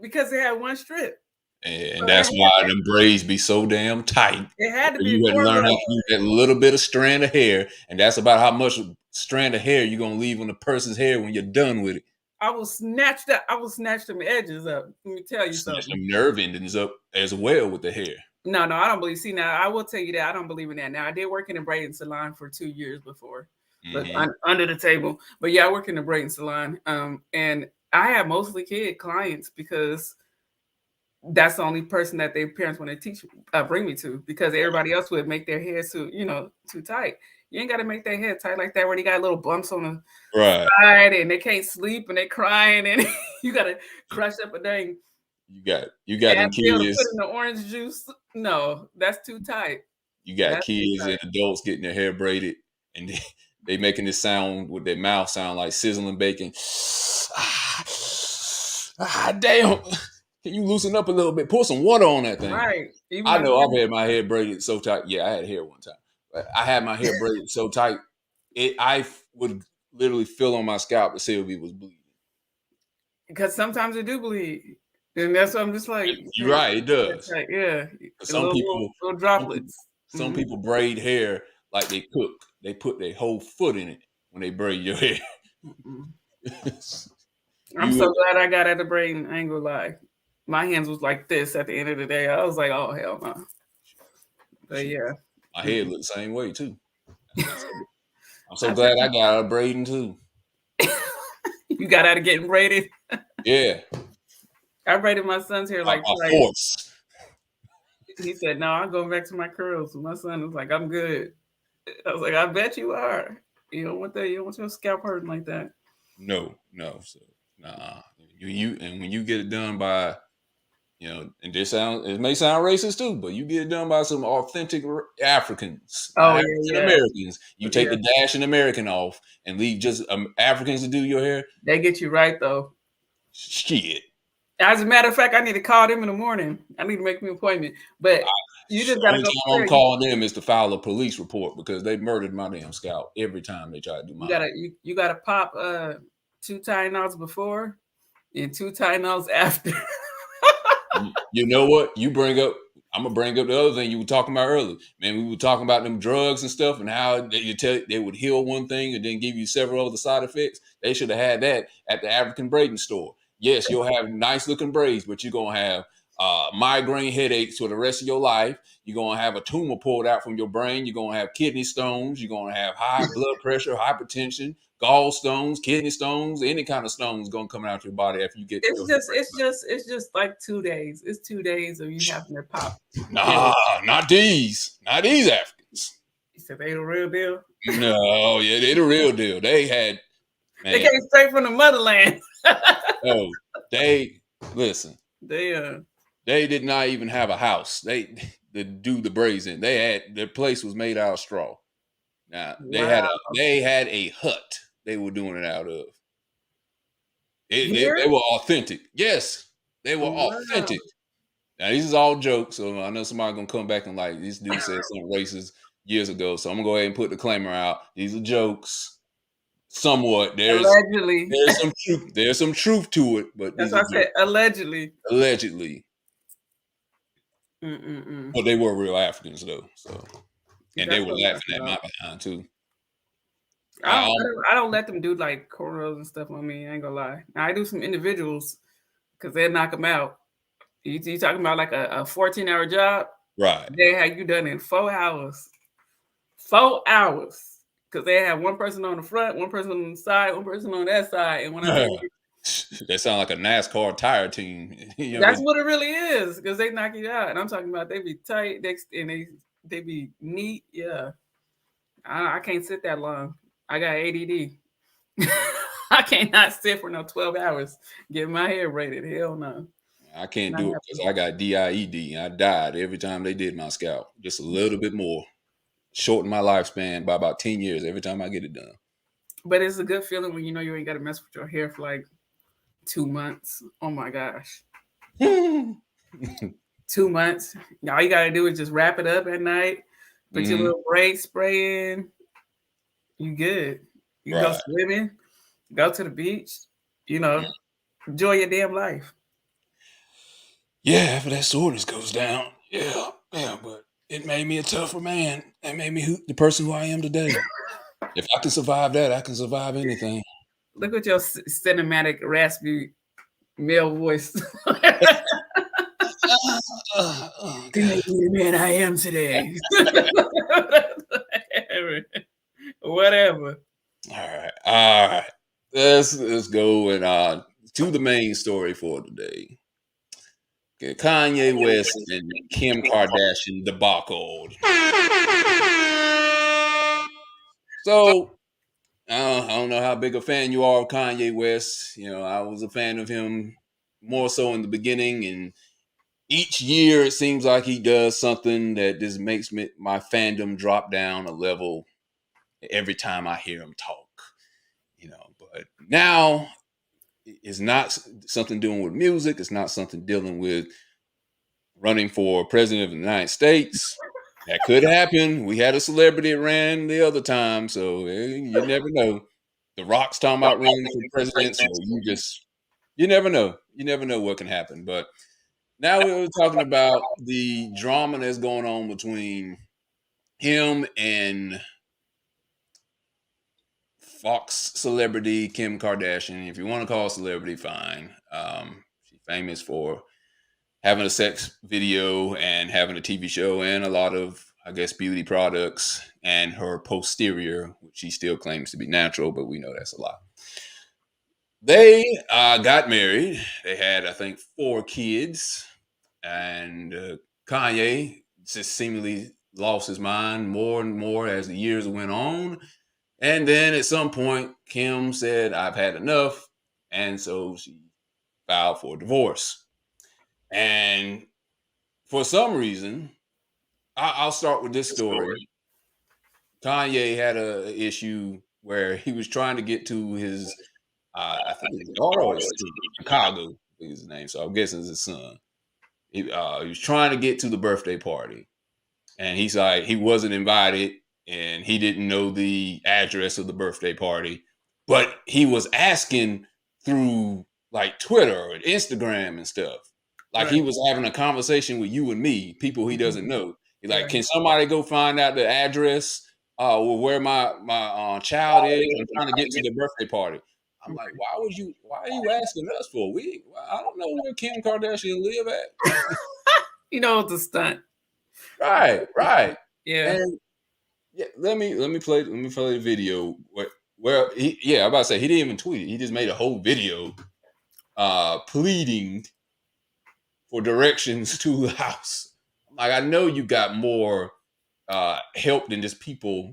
Because they had one strip. And that's why them braids be so damn tight. It had to be You had to learn how cornrow. to use that little bit of strand of hair, and that's about how much strand of hair you're gonna leave on the person's hair when you're done with it. I will snatch them edges up. Let me tell you Snatch something. them nerve endings up as well with the hair. No, I don't believe. See, now I will tell you that I don't believe in that. Now I did work in a braiding salon for 2 years before, but Mhm. under the table. But yeah, I work in a braiding salon, and I have mostly kid clients because that's the only person that their parents want to teach, bring me to, because everybody else would make their hair too tight. You ain't got to make their hair tight like that where they got little bumps on the Right. side and they can't sleep and they crying and you got to crush up a dang You got them Advil to kids. put in the orange juice. No, that's too tight. You got That's kids too and tight. adults getting their hair braided, and they making this sound with their mouth sound like sizzling bacon. Damn! Can you loosen up a little bit? Pour some water on that thing. Right. Even I though know I've had my hair braided so tight. Yeah, I had hair one time. But I had my hair braided so tight, I would literally feel on my scalp to see if it was bleeding. because sometimes it do bleed. And that's what I'm just like. You're right, it does. Like, yeah. Some people, little droplets. some Mhm. people braid hair like they cook. They put their whole foot in it when they braid your hair. Mhm. I'm so glad I got at the brain. I ain't gonna lie. My hands was like this at the end of the day. I was like, oh hell no. But yeah. My head looked the same way too. I'm so glad I got out of braiding too. You got out of getting braided. Yeah. I braided my son's hair like by twice. force. He said, "No, I'm going back to my curls." So my son was like, "I'm good." I was like, "I bet you are. You don't want that. You don't want your scalp hurting like that." No. So nah. You and when you get it done by, and it may sound racist too, but you get it done by some authentic Africans, Oh not yeah, African yeah, Americans. You take yeah. the Dashin American off and leave just Africans to do your hair. They get you right though. Shit. As a matter of fact, I need to call them in the morning. I need to make me an appointment. But you just gotta Only go time I'm calling them is to file a police report because they murdered my damn scalp every time they try to do my hair. You gotta pop 2 Tylenols before and 2 Tylenols after. You know what? I'm gonna bring up the other thing you were talking about earlier. Man, we were talking about them drugs and stuff and how they would heal one thing and then give you several other side effects. They should have had that at the African braiding store. Yes, you'll have nice looking braids, but you're gonna have migraine headaches for the rest of your life. You're gonna have a tumor pulled out from your brain. You're gonna have kidney stones. You're gonna have high blood pressure, hypertension, gallstones, kidney stones, any kind of stones gonna come out your body after you get. It's just like 2 days. It's 2 days of you having to pop. Nah, not these Africans. You said they the real deal. No, yeah, they the real deal. They had, man. They came straight from the motherland. Oh, they listen. They did not even have a house. They do the braids in. Their place was made out of straw. Now they had a hut. They were doing it out of. They were authentic. Yes, they were authentic. Now these is all jokes, so I know somebody gonna come back and like this dude said something racist years ago. So I'm gonna go ahead and put the disclaimer out. These are jokes. Somewhat. Allegedly. There's some truth to it, but that's what I said. Allegedly. But they were real Africans though. So and they were laughing at my behind too. I don't let them do like cornrows and stuff on me. I ain't gonna lie. Now, I do some individuals because they'll knock them out. You talking about like a 14-hour job? Right. They had you done in 4 hours. 4 hours. Because they have one person on the front, one person on the side, one person on that side. And when they sound like a NASCAR tire team. That's what it really is, because they knock you out. And I'm talking about they be tight and they be neat. Yeah. I can't sit that long. I got ADD. I cannot sit for no 12 hours getting my hair braided. Hell no. I can't do it because I got DIED. I died every time they did my scalp. Just a little bit more. Shorten my lifespan by about 10 years every time I get it done. But it's a good feeling when you know you ain't got to mess with your hair for like 2 months. Oh my gosh. 2 months. All you got to do is just wrap it up at night. Put your little braid spray in. You good. You go swimming. Go to the beach. Enjoy your damn life. Yeah, after that soreness goes down. Yeah, but it made me a tougher man. It made me the person who I am today. If I can survive that, I can survive anything. Look at your cinematic, raspy male voice. Man, I am today. Whatever. All right. Let's go and to the main story for today. Okay, Kanye West and Kim Kardashian debacle. So I don't know how big a fan you are of Kanye West. I was a fan of him more so in the beginning, and each year it seems like he does something that just makes my fandom drop down a level every time I hear him talk. But now it's not something dealing with music. It's not something dealing with running for president of the United States. That could happen. We had a celebrity that ran the other time, so you never know. The Rock's talking about running for president, so you never know. You never know what can happen. But now we're talking about the drama that's going on between him and Fox celebrity Kim Kardashian. If you want to call her celebrity, fine. She's famous for having a sex video and having a TV show and a lot of, I guess, beauty products, and her posterior, which she still claims to be natural, but we know that's a lie. They got married. They had, I think, 4 kids, and Kanye just seemingly lost his mind more and more as the years went on. And then at some point, Kim said, "I've had enough," and so she filed for divorce. And for some reason, I'll start with this story. Kanye had a issue where he was trying to get to his, I think his daughter or his son, Chicago, I think is his name. So I'm guessing it's his son. He was trying to get to the birthday party, and he's like, he wasn't invited, and he didn't know the address of the birthday party, but he was asking through like Twitter and Instagram and stuff. Like he Right. was having a conversation with you and me, people he doesn't know. He's like, Right. "Can somebody go find out the address or where my child is? I'm trying to get to the birthday party." I'm like, Why are you asking us for? I don't know where Kim Kardashian live at. You know, it's a stunt. Right, right. Yeah. And yeah, let me play the video where I'm about to say he didn't even tweet it. He just made a whole video pleading for directions to the house. Like, I know you got more help than just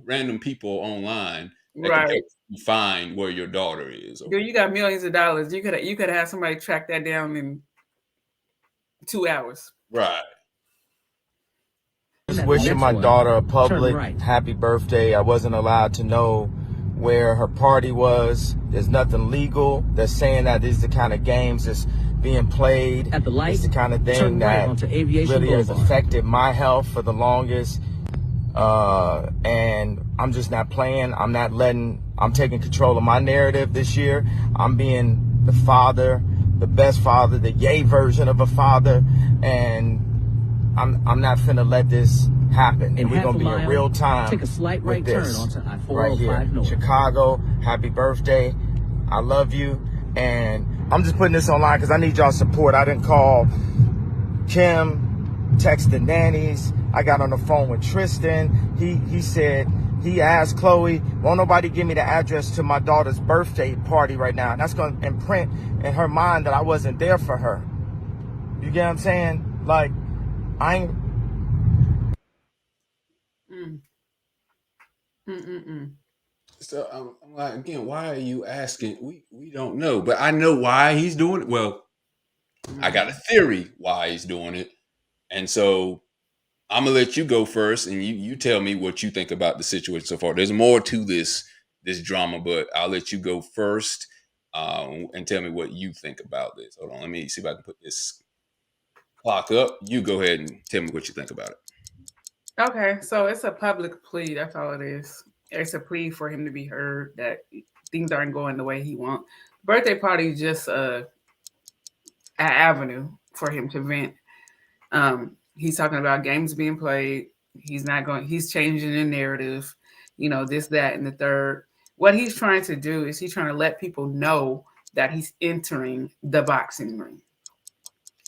random people online that can Right. help you find where your daughter is. Girl, you got millions of dollars. You could have somebody track that down in 2 hours. Right. Just wishing my daughter a public happy birthday. I wasn't allowed to know where her party was. There's nothing legal. They're saying that these are the kind of games that's being played. At the light, it's the kind of thing turn right that onto Aviation really has Boulevard. affected my health for the longest. And I'm just not playing. I'm taking control of my narrative this year. I'm being the father, the best father, the yay version of a father. And I'm not finna let this happen. In We're half gonna a be in mile, real time. take a slight with right turn this. onto I-405 right here. North. Chicago, happy birthday. I love you. And I'm just putting this online because I need y'all support. I didn't call Kim, text the nannies. I got on the phone with Tristan. He said, he asked Chloe, won't nobody give me the address to my daughter's birthday party right now? And that's going to imprint in her mind that I wasn't there for her. You get what I'm saying? Like, I ain't. So I'm like, again, why are you asking? We don't know, but I know why he's doing it. Well, I got a theory why he's doing it, and so I'm gonna let you go first, and you tell me what you think about the situation so far. There's more to this drama, but I'll let you go first, and tell me what you think about this. Hold on, let me see if I can put this clock up. You go ahead and tell me what you think about it. Okay, so it's a public plea. That's all it is. It's a plea for him to be heard that things aren't going the way he wants. Birthday party is just an avenue for him to vent. He's talking about games being played. He's not going. He's changing the narrative. You know, this, that, and the third. What he's trying to do is he's trying to let people know that he's entering the boxing ring,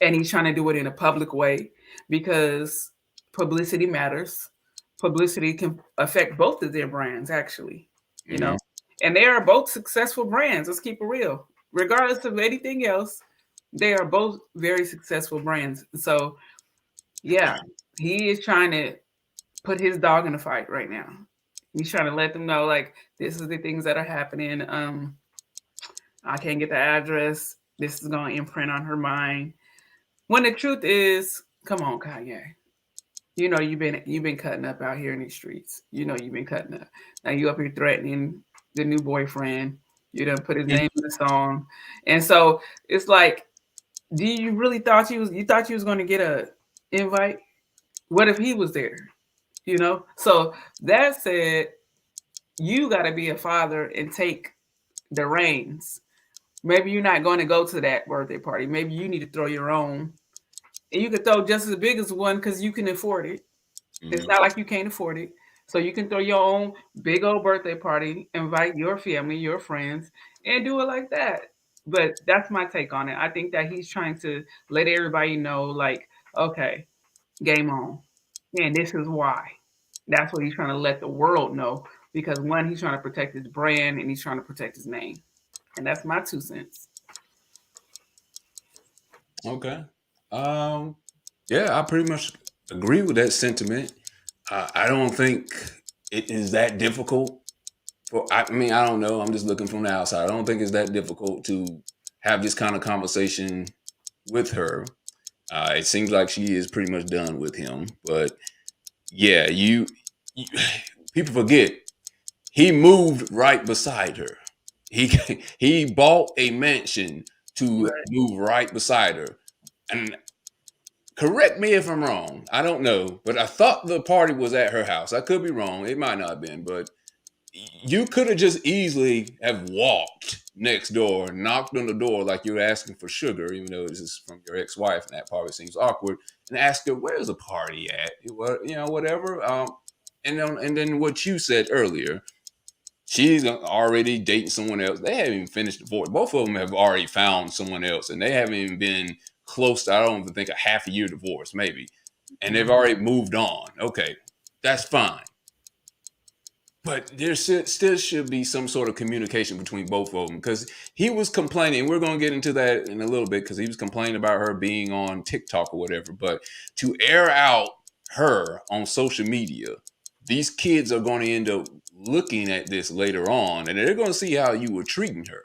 and he's trying to do it in a public way because publicity matters. Publicity can affect both of their brands, actually, you know, and they are both successful brands. Let's keep it real. Regardless of anything else, they are both very successful brands. So, yeah, he is trying to put his dog in the fight right now. He's trying to let them know, like, this is the things that are happening. I can't get the address. This is going to imprint on her mind. When the truth is, come on, Kanye. You know you've been cutting up out here in these streets. You know you've been cutting up. Now you up here threatening the new boyfriend. You done put his name in the song, and so it's like, do you really thought you thought you was going to get a invite? What if he was there? You know. So that said, you got to be a father and take the reins. Maybe you're not going to go to that birthday party. Maybe you need to throw your own. And you can throw just as big as one because you can afford it. It's not like you can't afford it. So you can throw your own big old birthday party, invite your family, your friends, and do it like that. But that's my take on it. I think that he's trying to let everybody know, like, okay, game on. And this is why. That's what he's trying to let the world know. Because one, he's trying to protect his brand and he's trying to protect his name. And that's my 2 cents. Okay. Yeah, I pretty much agree with that sentiment. I don't think it is that difficult. I mean, I don't know. I'm just looking from the outside. I don't think it's that difficult to have this kind of conversation with her. It seems like she is pretty much done with him. But yeah, you people forget he moved right beside her. He he bought a mansion to Right. move right beside her. And correct me if I'm wrong. I don't know, but I thought the party was at her house. I could be wrong. It might not have been, but you could have just easily have walked next door, knocked on the door like you're asking for sugar, even though this is from your ex-wife, and that probably seems awkward, and ask her, "Where's the party at?" Whatever. And then what you said earlier, she's already dating someone else. They haven't even finished divorce. Both of them have already found someone else, and they haven't even been close to, I don't even think, a half a year divorce, maybe. And they've already moved on. Okay, that's fine. But there still should be some sort of communication between both of them, because he was complaining. We're going to get into that in a little bit, because he was complaining about her being on TikTok or whatever. But to air out her on social media, these kids are going to end up looking at this later on, and they're going to see how you were treating her,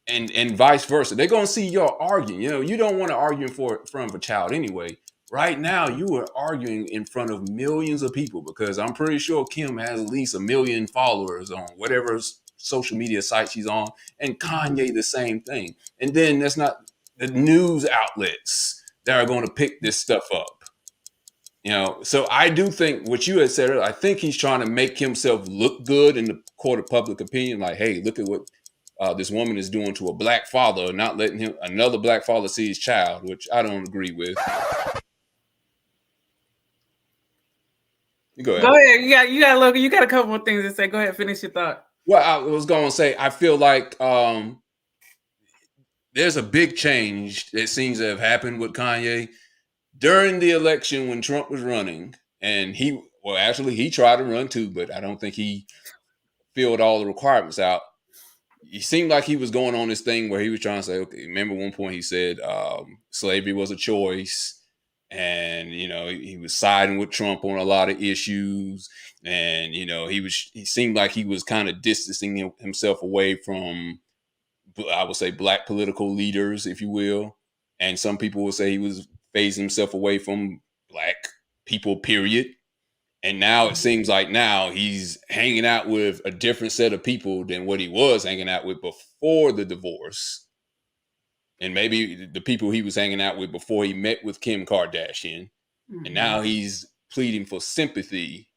and vice versa. They're going to see y'all arguing. You don't want to argue in front of a child anyway. Right now, you are arguing in front of millions of people, because I'm pretty sure Kim has at least 1 million followers on whatever social media site she's on, and Kanye the same thing. And then that's not the news outlets that are going to pick this stuff up. So I do think what you had said earlier, I think he's trying to make himself look good in the court of public opinion. Like, hey, look at what this woman is doing to a black father, not letting another black father see his child, which I don't agree with. Go ahead. Go ahead. You got a couple more things to say. Go ahead, finish your thought. Well, I was going to say, I feel like there's a big change that seems to have happened with Kanye during the election when Trump was running, and he tried to run too, but I don't think he filled all the requirements out. He seemed like he was going on this thing where he was trying to say, okay, remember one point he said slavery was a choice. And he was siding with Trump on a lot of issues, and he seemed like he was kind of distancing himself away from, I would say, black political leaders, if you will. And some people would say he was phasing himself away from black people, period. And now it seems like now he's hanging out with a different set of people than what he was hanging out with before the divorce. And maybe the people he was hanging out with before he met with Kim Kardashian. Mm-hmm. And now he's pleading for sympathy.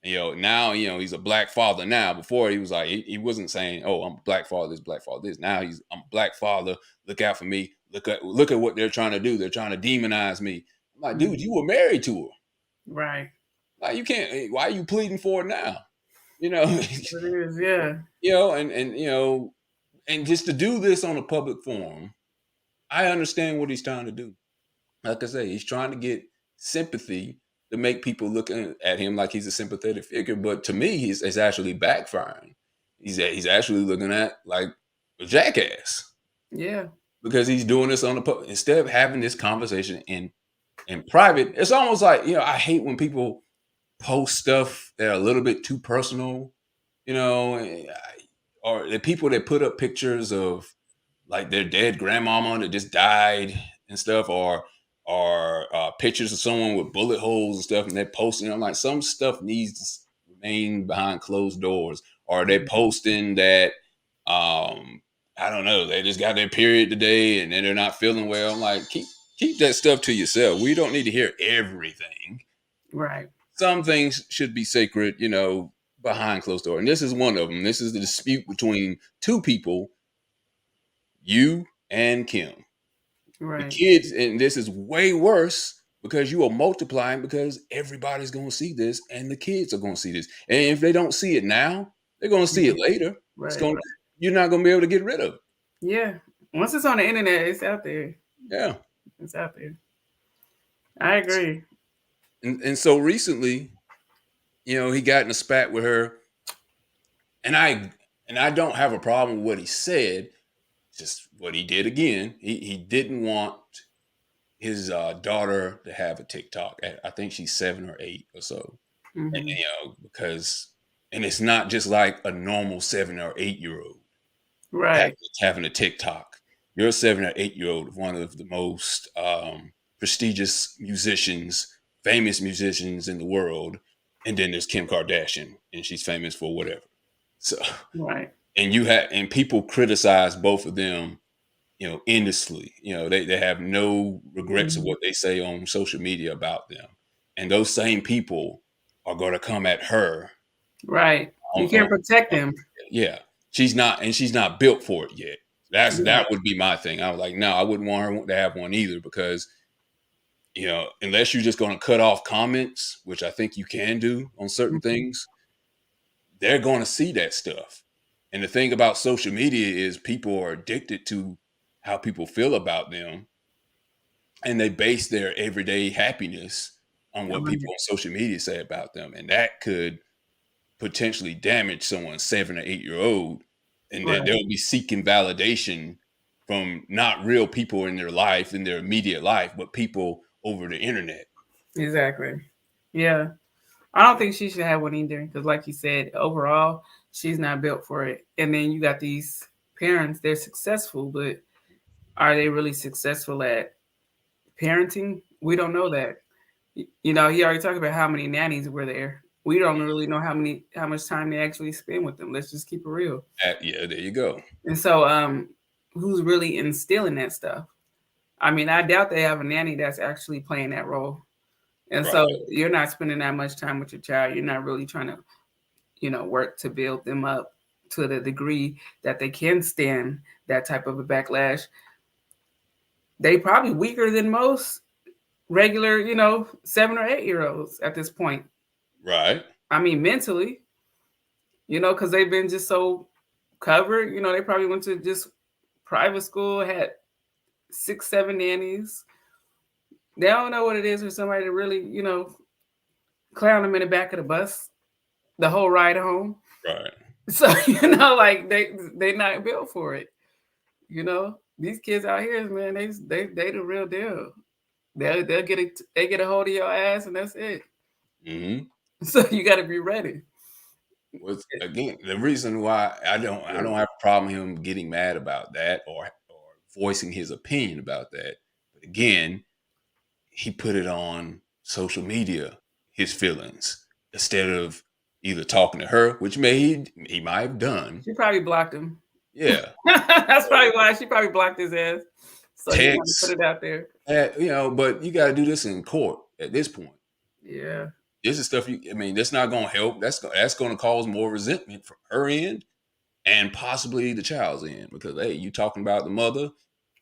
Now, he's a black father now. Before he was like, he wasn't saying, oh, I'm a black father, this, black father, this. Now I'm a black father. Look out for me. Look at what they're trying to do. They're trying to demonize me. I'm like, dude, you were married to her. Right. Like, you can't, why are you pleading for it now? It is, yeah. And just to do this on a public forum, I understand what he's trying to do. Like I say, he's trying to get sympathy to make people look at him like he's a sympathetic figure. But to me, it's actually backfiring. He's actually looking at like a jackass. Yeah. Because he's doing this on the public instead of having this conversation in private. It's almost like, I hate when people post stuff that are a little bit too personal, or the people that put up pictures of like their dead grandmama that just died and stuff, or pictures of someone with bullet holes and stuff, and they're posting. I'm like, some stuff needs to remain behind closed doors. Or they're posting that, I don't know, they just got their period today and then they're not feeling well. I'm like, keep that stuff to yourself. We don't need to hear everything. Right. Some things should be sacred, behind closed doors. And this is one of them. This is the dispute between two people, you and Kim. Right. The kids, and this is way worse because you are multiplying, because everybody's going to see this and the kids are going to see this. And if they don't see it now, they're going to see it later. Right. You're not going to be able to get rid of it. Yeah. Once it's on the internet, it's out there. Yeah. It's out there. I agree. And so recently, he got in a spat with her, and I don't have a problem with what he said, just what he did again. He didn't want his daughter to have a TikTok. I think she's 7 or 8 or so. And, because, and it's not just like a normal 7 or 8-year-old Right. having a TikTok. You're a 7 or 8-year-old, one of the most prestigious musicians, famous musicians in the world. And then there's Kim Kardashian, and she's famous for whatever. So, Right. and people criticize both of them, endlessly. They have no regrets of what they say on social media about them. And those same people are going to come at her. Right. You can't protect them. Yeah. She's not built for it yet. That would be my thing. I was like, no, I wouldn't want her to have one either, because, unless you're just going to cut off comments, which I think you can do on certain things, they're going to see that stuff. And the thing about social media is people are addicted to how people feel about them, and they base their everyday happiness on what people on social media say about them. And that could potentially damage someone's 7 or 8-year-old, and then they'll be seeking validation from not real people in their life, in their immediate life, but people over the internet. Exactly. Yeah. I don't think she should have one either, because like you said, overall, she's not built for it. And then you got these parents, they're successful, but are they really successful at parenting? We don't know that. He already talked about how many nannies were there. We don't really know how much time they actually spend with them. Let's just keep it real. Yeah, there you go. And so, who's really instilling that stuff? I mean, I doubt they have a nanny that's actually playing that role. And so you're not spending that much time with your child. You're not really trying to, work to build them up to the degree that they can stand that type of a backlash. They probably weaker than most regular, 7 or 8-year-olds at this point. Right. I mean, mentally, because they've been just so covered. They probably went to just private school, had 6, 7 nannies. They don't know what it is for somebody to really, clown them in the back of the bus the whole ride home. Right. So, like they not built for it. These kids out here, man, they the real deal. They'll get a hold of your ass, and that's it. Mm-hmm. So you got to be ready. Again, the reason why I don't have a problem with him getting mad about that or voicing his opinion about that. But again, he put it on social media, his feelings, instead of either talking to her, which he might have done. She probably blocked him. Yeah. That's probably why she probably blocked his ass. So he put it out there. But you got to do this in court at this point. Yeah. This is stuff that's not going to help. That's going to cause more resentment from her end and possibly the child's end, because, hey, you talking about the mother.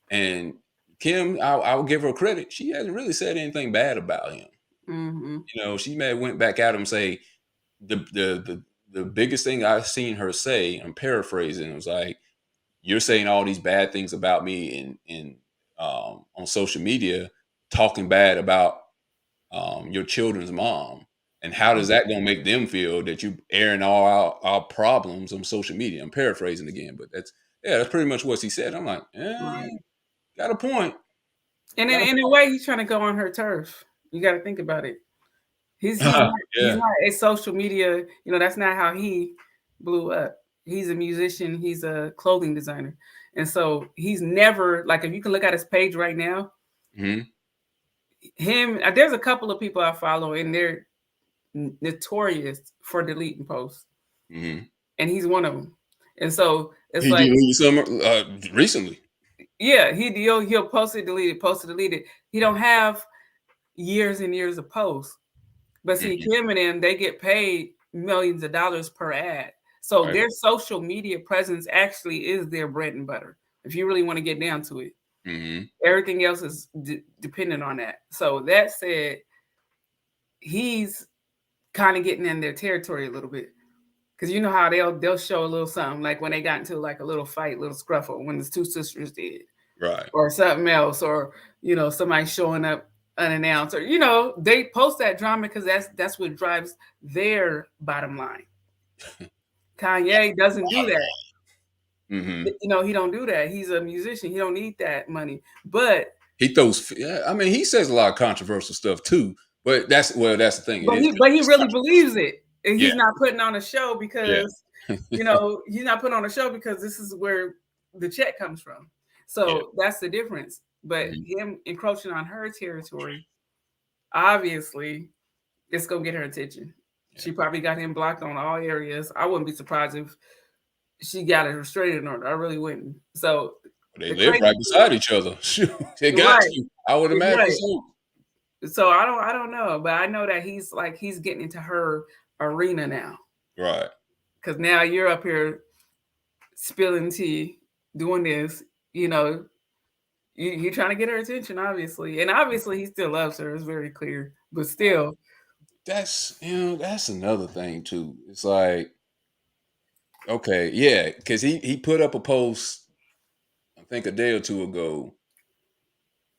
And Kim, I'll give her credit. She hasn't really said anything bad about him. Mm-hmm. She may have went back at him and say the biggest thing I've seen her say, I'm paraphrasing, was like, you're saying all these bad things about me on social media, talking bad about your children's mom. And how does that gonna make them feel that you airing all our problems on social media? I'm paraphrasing again, but that's pretty much what he said. I'm like, got a point. And in a way, he's trying to go on her turf. You got to think about it. He's not a social media. That's not how he blew up. He's a musician. He's a clothing designer, and so he's never, like, if you can look at his page right now, there's a couple of people I follow, and they're notorious for deleting posts, and he's one of them. And so it's he deleted some recently. Yeah, he'll post it, delete it. He don't have years and years of posts. But see, Kim and them, they get paid millions of dollars per ad. So their social media presence actually is their bread and butter, if you really want to get down to it. Everything else is dependent on that. So that said, he's kind of getting in their territory a little bit. Because you know how they'll show a little something, like when they got into like a little fight, little scruffle, when the two sisters did. Right. Or something else, or, somebody showing up unannounced, or, they post that drama because that's what drives their bottom line. Kanye doesn't do that. Mm-hmm. You know, he don't do that. He's a musician. He don't need that money. But he throws. I mean, he says a lot of controversial stuff too. But that's the thing. But he really believes it, and he's Yeah. not putting on a show because Yeah. you know, he's not putting on a show because this is where the check comes from. So that's the difference. But him encroaching on her territory, obviously, it's gonna get her attention. Yeah. She probably got him blocked on all areas. I wouldn't be surprised if she got a restraining order. I really wouldn't. So they live right beside each other. Shoot, they got you. I would imagine so. So I don't know, but I know that he's getting into her arena now. Right. Because now you're up here spilling tea, doing this, you know, you're trying to get her attention, obviously. And obviously he still loves her, it's very clear. But still. That's another thing too. It's like, okay, yeah, because he put up a post, I think a day or two ago,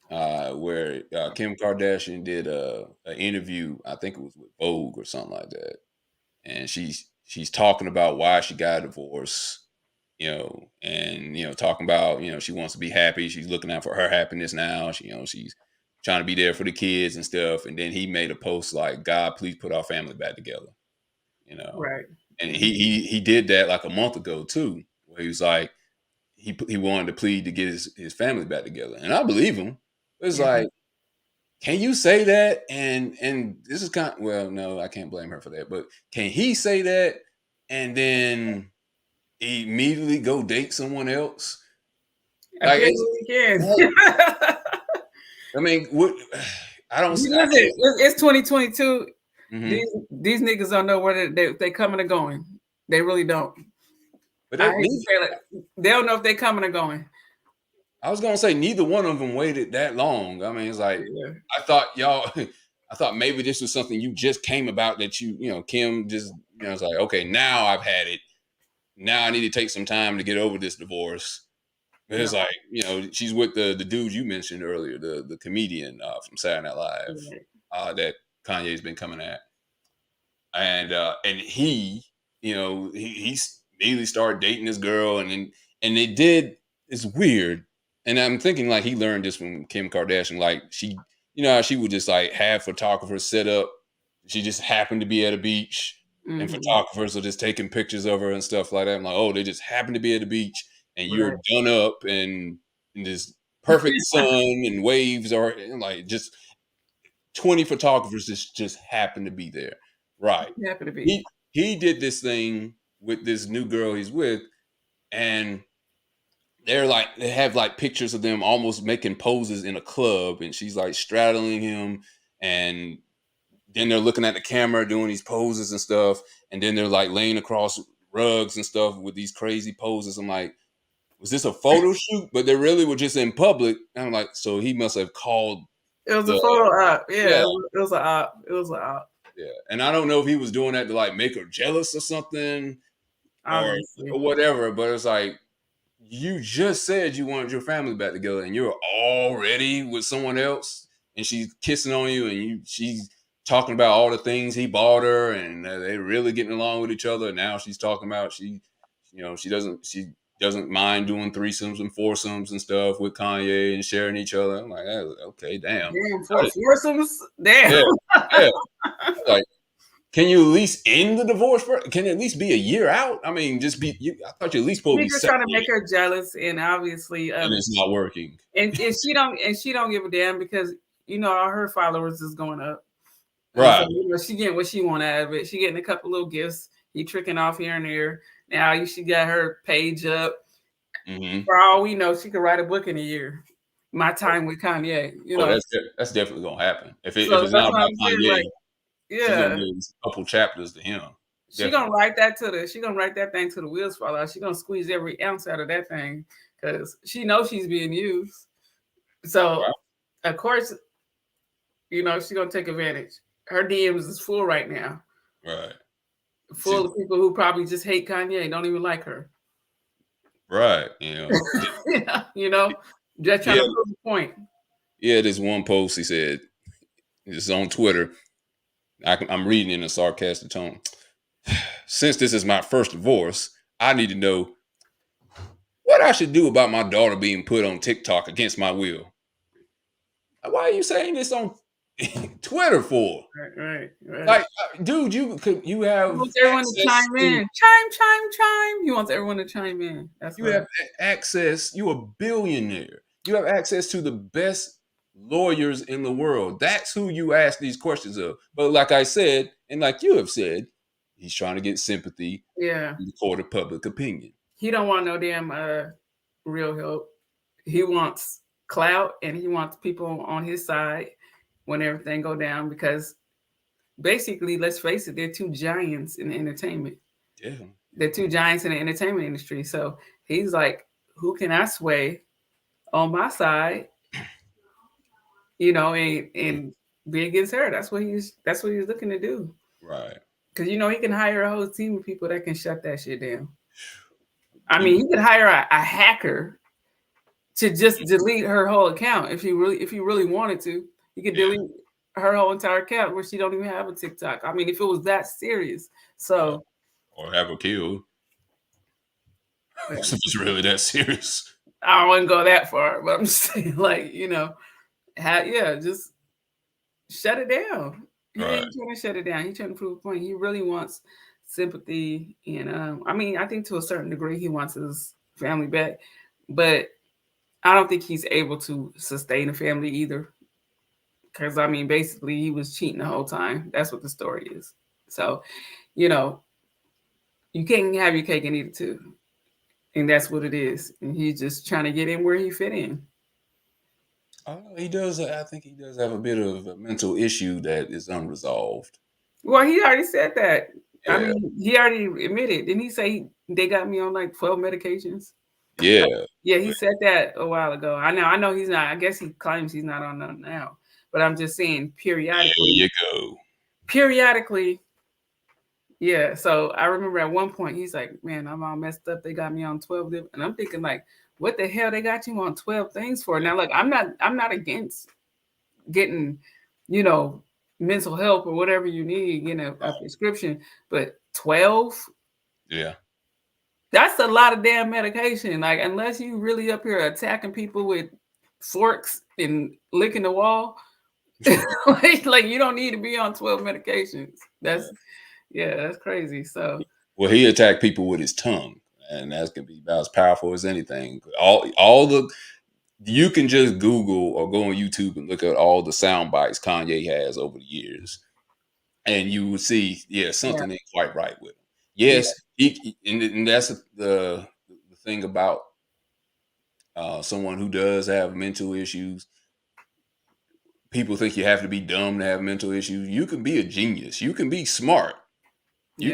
where Kim Kardashian did an interview. I think it was with Vogue or something like that, and she's talking about why she got a divorce, you know, and talking about she wants to be happy. She's looking out for her happiness now. She's trying to be there for the kids and stuff. And then he made a post like, "God, please put our family back together," Right. And he did that like a month ago too, where he was like, he wanted to plead to get his family back together, and I believe him. It's like, can you say that? And this is kind of, well, no, I can't blame her for that. But can he say that and then immediately go date someone else? Like, he can. I mean, what? I don't. It's 2022. Mm-hmm. These niggas don't know where they coming or going. They really don't. But they don't know if they coming or going. I was gonna say neither one of them waited that long. I mean, it's like I thought maybe this was something you just came about that Kim just it's like, okay, now I've had it. Now I need to take some time to get over this divorce. It's like, she's with the dude you mentioned earlier, the comedian from Saturday Night Live that Kanye's been coming at, and he immediately started dating this girl, and they did. It's weird. And I'm thinking like he learned this from Kim Kardashian. Like she would just like have photographers set up. She just happened to be at a beach, and photographers are just taking pictures of her and stuff like that. I'm like, oh, they just happened to be at the beach, and you're done up and in this perfect sun and waves are like just 20 photographers just happen to be there. Right. Happen to be. He did this thing with this new girl he's with, and they have like pictures of them almost making poses in a club, and she's like straddling him, and then they're looking at the camera doing these poses and stuff, and then they're like laying across rugs and stuff with these crazy poses. I'm like, was this a photo shoot? But they really were just in public. And I'm like, so he must have called. It was a photo op. Yeah. It was an op. It was an op. Yeah, and I don't know if he was doing that to like make her jealous or something, or whatever. But it's like, you just said you wanted your family back together, and you're already with someone else, and she's kissing on you, and she's talking about all the things he bought her, and they're really getting along with each other. Now she's talking about she doesn't mind doing threesomes and foursomes and stuff with Kanye and sharing each other. I'm like, okay, damn. Foursomes? Damn. Yeah. Like, can you at least end the divorce? Can it at least be a year out? I mean, I thought you at least supposed to be trying to make her jealous, and obviously, and it's not working. And she don't give a damn because all her followers is going up. Right. So, she getting what she want out of it. She getting a couple little gifts. He tricking off here and there. Now she got her page up. Mm-hmm. For all we know, she could write a book in a year. My time with Kanye. That's definitely gonna happen. If it's not about Kanye. Yeah, she's gonna give a couple chapters to him. She's gonna write that thing to the wheels fall out. She's gonna squeeze every ounce out of that thing because she knows she's being used. So of course, she's gonna take advantage. Her DMs is full right now. Right. Full of people who probably just hate Kanye, don't even like her. Right. Just trying to prove the point. Yeah, this one post he said, it's on Twitter. I'm reading in a sarcastic tone. Since this is my first divorce, I need to know what I should do about my daughter being put on TikTok against my will. Why are you saying this on Twitter for? Right. Like, dude, you He have wants everyone to access chime to in. Chime. He wants everyone to chime in. That's you right. have access. You're a billionaire. You have access to the best lawyers in the world. That's who you ask these questions of. But like I said, and like you have said, he's trying to get sympathy Yeah. in the court of public opinion. He don't want no damn real help. He wants clout and he wants people on his side when everything go down because basically, let's face it, they're two giants in entertainment. Yeah. They're two giants in the entertainment industry. So he's like, who can I sway on my side? You know, and be against her. That's what he's looking to do. Right. Because you know he can hire a whole team of people that can shut that shit down. I mean, he could hire a hacker to just delete her whole account if he really wanted to. He could delete her whole entire account where she don't even have a TikTok. I mean, if it was that serious. So or have her killed. If it's really that serious. I wouldn't go that far, but I'm just saying, like, you know, just shut it down. He ain't trying to shut it down. He's trying to prove a point. He really wants sympathy, and I mean, I think to a certain degree he wants his family back, but I don't think he's able to sustain a family either. Because I mean, basically, he was cheating the whole time. That's what the story is. So, you know, you can't have your cake and eat it too, and that's what it is. And he's just trying to get in where he fit in. He does. I think he does have a bit of a mental issue that is unresolved. Well, he already said that. Yeah. I mean, he already admitted. Didn't he say they got me on like 12 medications? Yeah. Yeah, he said that a while ago. I know he's not. I guess he claims he's not on none now. But I'm just saying periodically. There you go. Periodically. Yeah. So I remember at one point he's like, man, I'm all messed up. They got me on 12. And I'm thinking like, what the hell they got you on 12 things for? Now, look, I'm not against getting, you know, mental help or whatever you need, you know, a prescription, but 12? Yeah. That's a lot of damn medication. Like, unless you really up here attacking people with forks and licking the wall, like you don't need to be on 12 medications. That's crazy. So well, he attacked people with his tongue, and that's gonna be about as powerful as anything. All the you can just Google or go on YouTube and look at all the sound bites Kanye has over the years, and you will see, something ain't quite right with him. Yes, and that's the thing about someone who does have mental issues. People think you have to be dumb to have mental issues. You can be a genius. You can be smart. You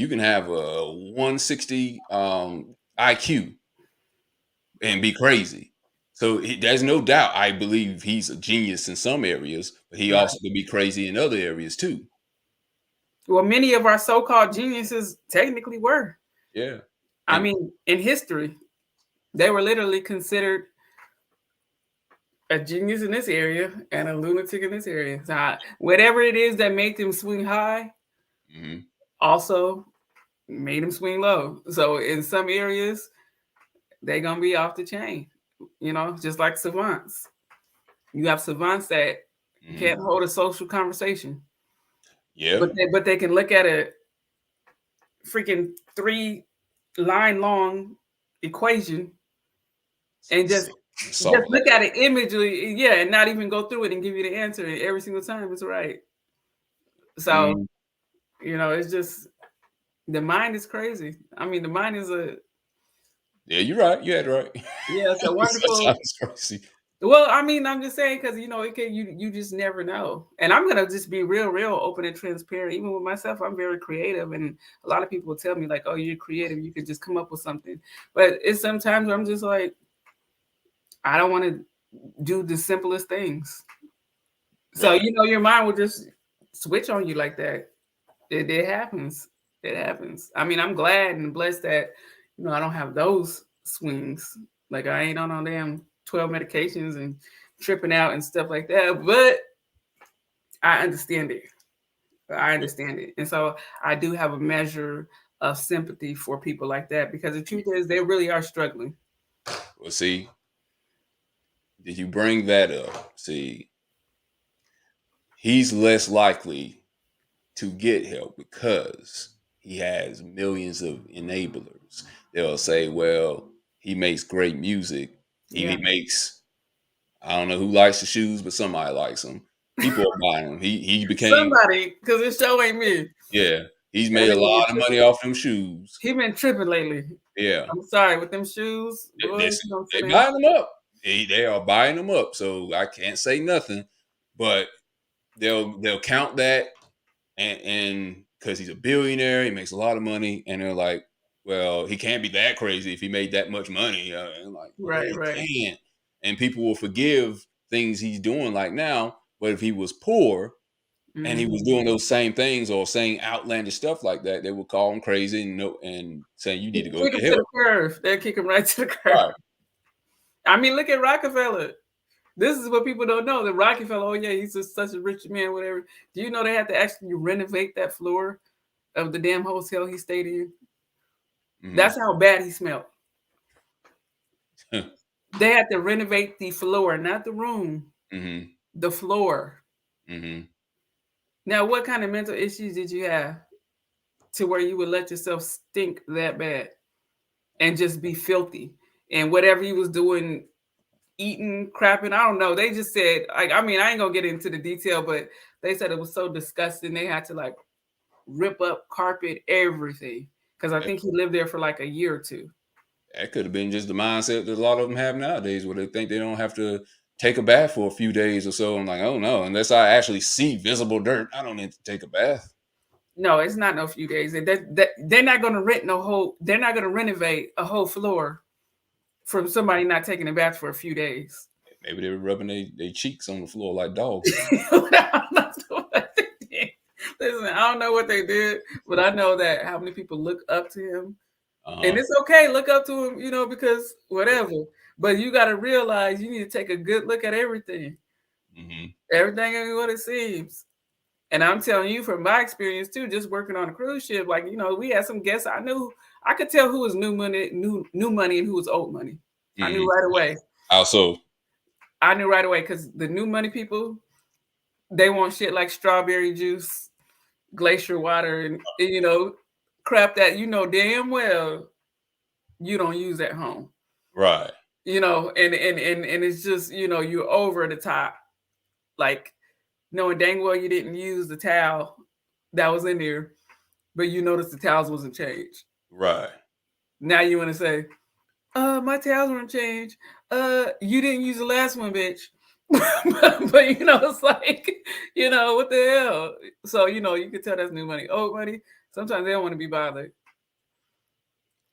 can have a 160 IQ and be crazy. So there's no doubt. I believe he's a genius in some areas, but he also could be crazy in other areas too. Well, many of our so-called geniuses technically were. Yeah. I mean, in history, they were literally considered a genius in this area and a lunatic in this area. So whatever it is that made them swing high, also made them swing low. So in some areas, they're going to be off the chain, you know, just like savants. You have savants that can't hold a social conversation. Yeah. But they can look at a freaking 3-line long equation and just look at it imagely, and not even go through it and give you the answer. And every single time it's right. So, you know, it's just the mind is crazy. I mean, the mind is a. Yeah, you're right. You had it right. Yeah, it's a wonderful. Sounds crazy. Well, I mean, I'm just saying because you know you just never know. And I'm gonna just be real open and transparent. Even with myself, I'm very creative, and a lot of people will tell me like, "Oh, you're creative. You could just come up with something." But it's sometimes I'm just like, I don't want to do the simplest things. So you know, your mind will just switch on you like that. It happens. It happens. I mean, I'm glad and blessed that you know I don't have those swings. Like I ain't on no damn 12 medications and tripping out and stuff like that. But I understand it. And so I do have a measure of sympathy for people like that because the truth is they really are struggling. Well, see, did you bring that up? See, he's less likely to get help because he has millions of enablers. They'll say, well, he makes great music. He Yeah. makes, I don't know who likes the shoes, but somebody likes them. People are buying them. He became, Somebody, because it show ain't me. yeah, he's That made a nigga been lot of money tripping. off them shoes. He been tripping lately. Yeah. I'm sorry, with them shoes, boy, you Listen, know, they sit buying them up. They are buying them up. So I can't say nothing, but they'll count that and because he's a billionaire, he makes a lot of money, and they're like, well, he can't be that crazy if he made that much money. And like, well, right, he right. can't. And people will forgive things he's doing like now, but if he was poor and he was Mhm. doing those same things or saying outlandish stuff like that, they would call him crazy and saying you need to go Kick him get to the help. curve. They'll kick him right to the curve. Right. I mean, look at Rockefeller. This is what people don't know. The Rockefeller, oh yeah, he's just such a rich man, whatever. Do you know they had to actually renovate that floor of the damn hotel he stayed in? Mm-hmm. That's how bad he smelled. They had to renovate the floor, not the room, Mm-hmm. the floor. Mm-hmm. Now, what kind of mental issues did you have to where you would let yourself stink that bad and just be filthy? And whatever he was doing, eating, crapping, I don't know. They just said, like, I mean, I ain't gonna get into the detail, but they said it was so disgusting. They had to like rip up carpet, everything. Because I think he lived there for like a year or two. That could have been just the mindset that a lot of them have nowadays, where they think they don't have to take a bath for a few days or so. I'm like, oh no, unless I actually see visible dirt, I don't need to take a bath. No, it's not no few days. They're not gonna they're not gonna renovate a whole floor from somebody not taking a bath for a few days. Maybe they were rubbing their cheeks on the floor like dogs. Listen, I don't know what they did, but I know that how many people look up to him. And Uh-huh. it's okay, look up to him, you know, because whatever. But you got to realize you need to take a good look at everything. Mm-hmm. Everything ain't what it seems. And I'm telling you from my experience too, just working on a cruise ship, like, you know, we had some guests. I could tell who was new money and who was old money. I knew Mm-hmm. right away. Also, I knew right away because the new money people, they want shit like strawberry juice, glacier water, and you know, crap that you know damn well you don't use at home. right. You know, and it's just, you know, you're over the top, like knowing dang well you didn't use the towel that was in there, but you noticed the towels wasn't changed. Right. Now you want to say, my towels weren't changed. You didn't use the last one, bitch. but you know, it's like, you know, what the hell? So, you know, you can tell that's new money. Old money, sometimes they don't want to be bothered.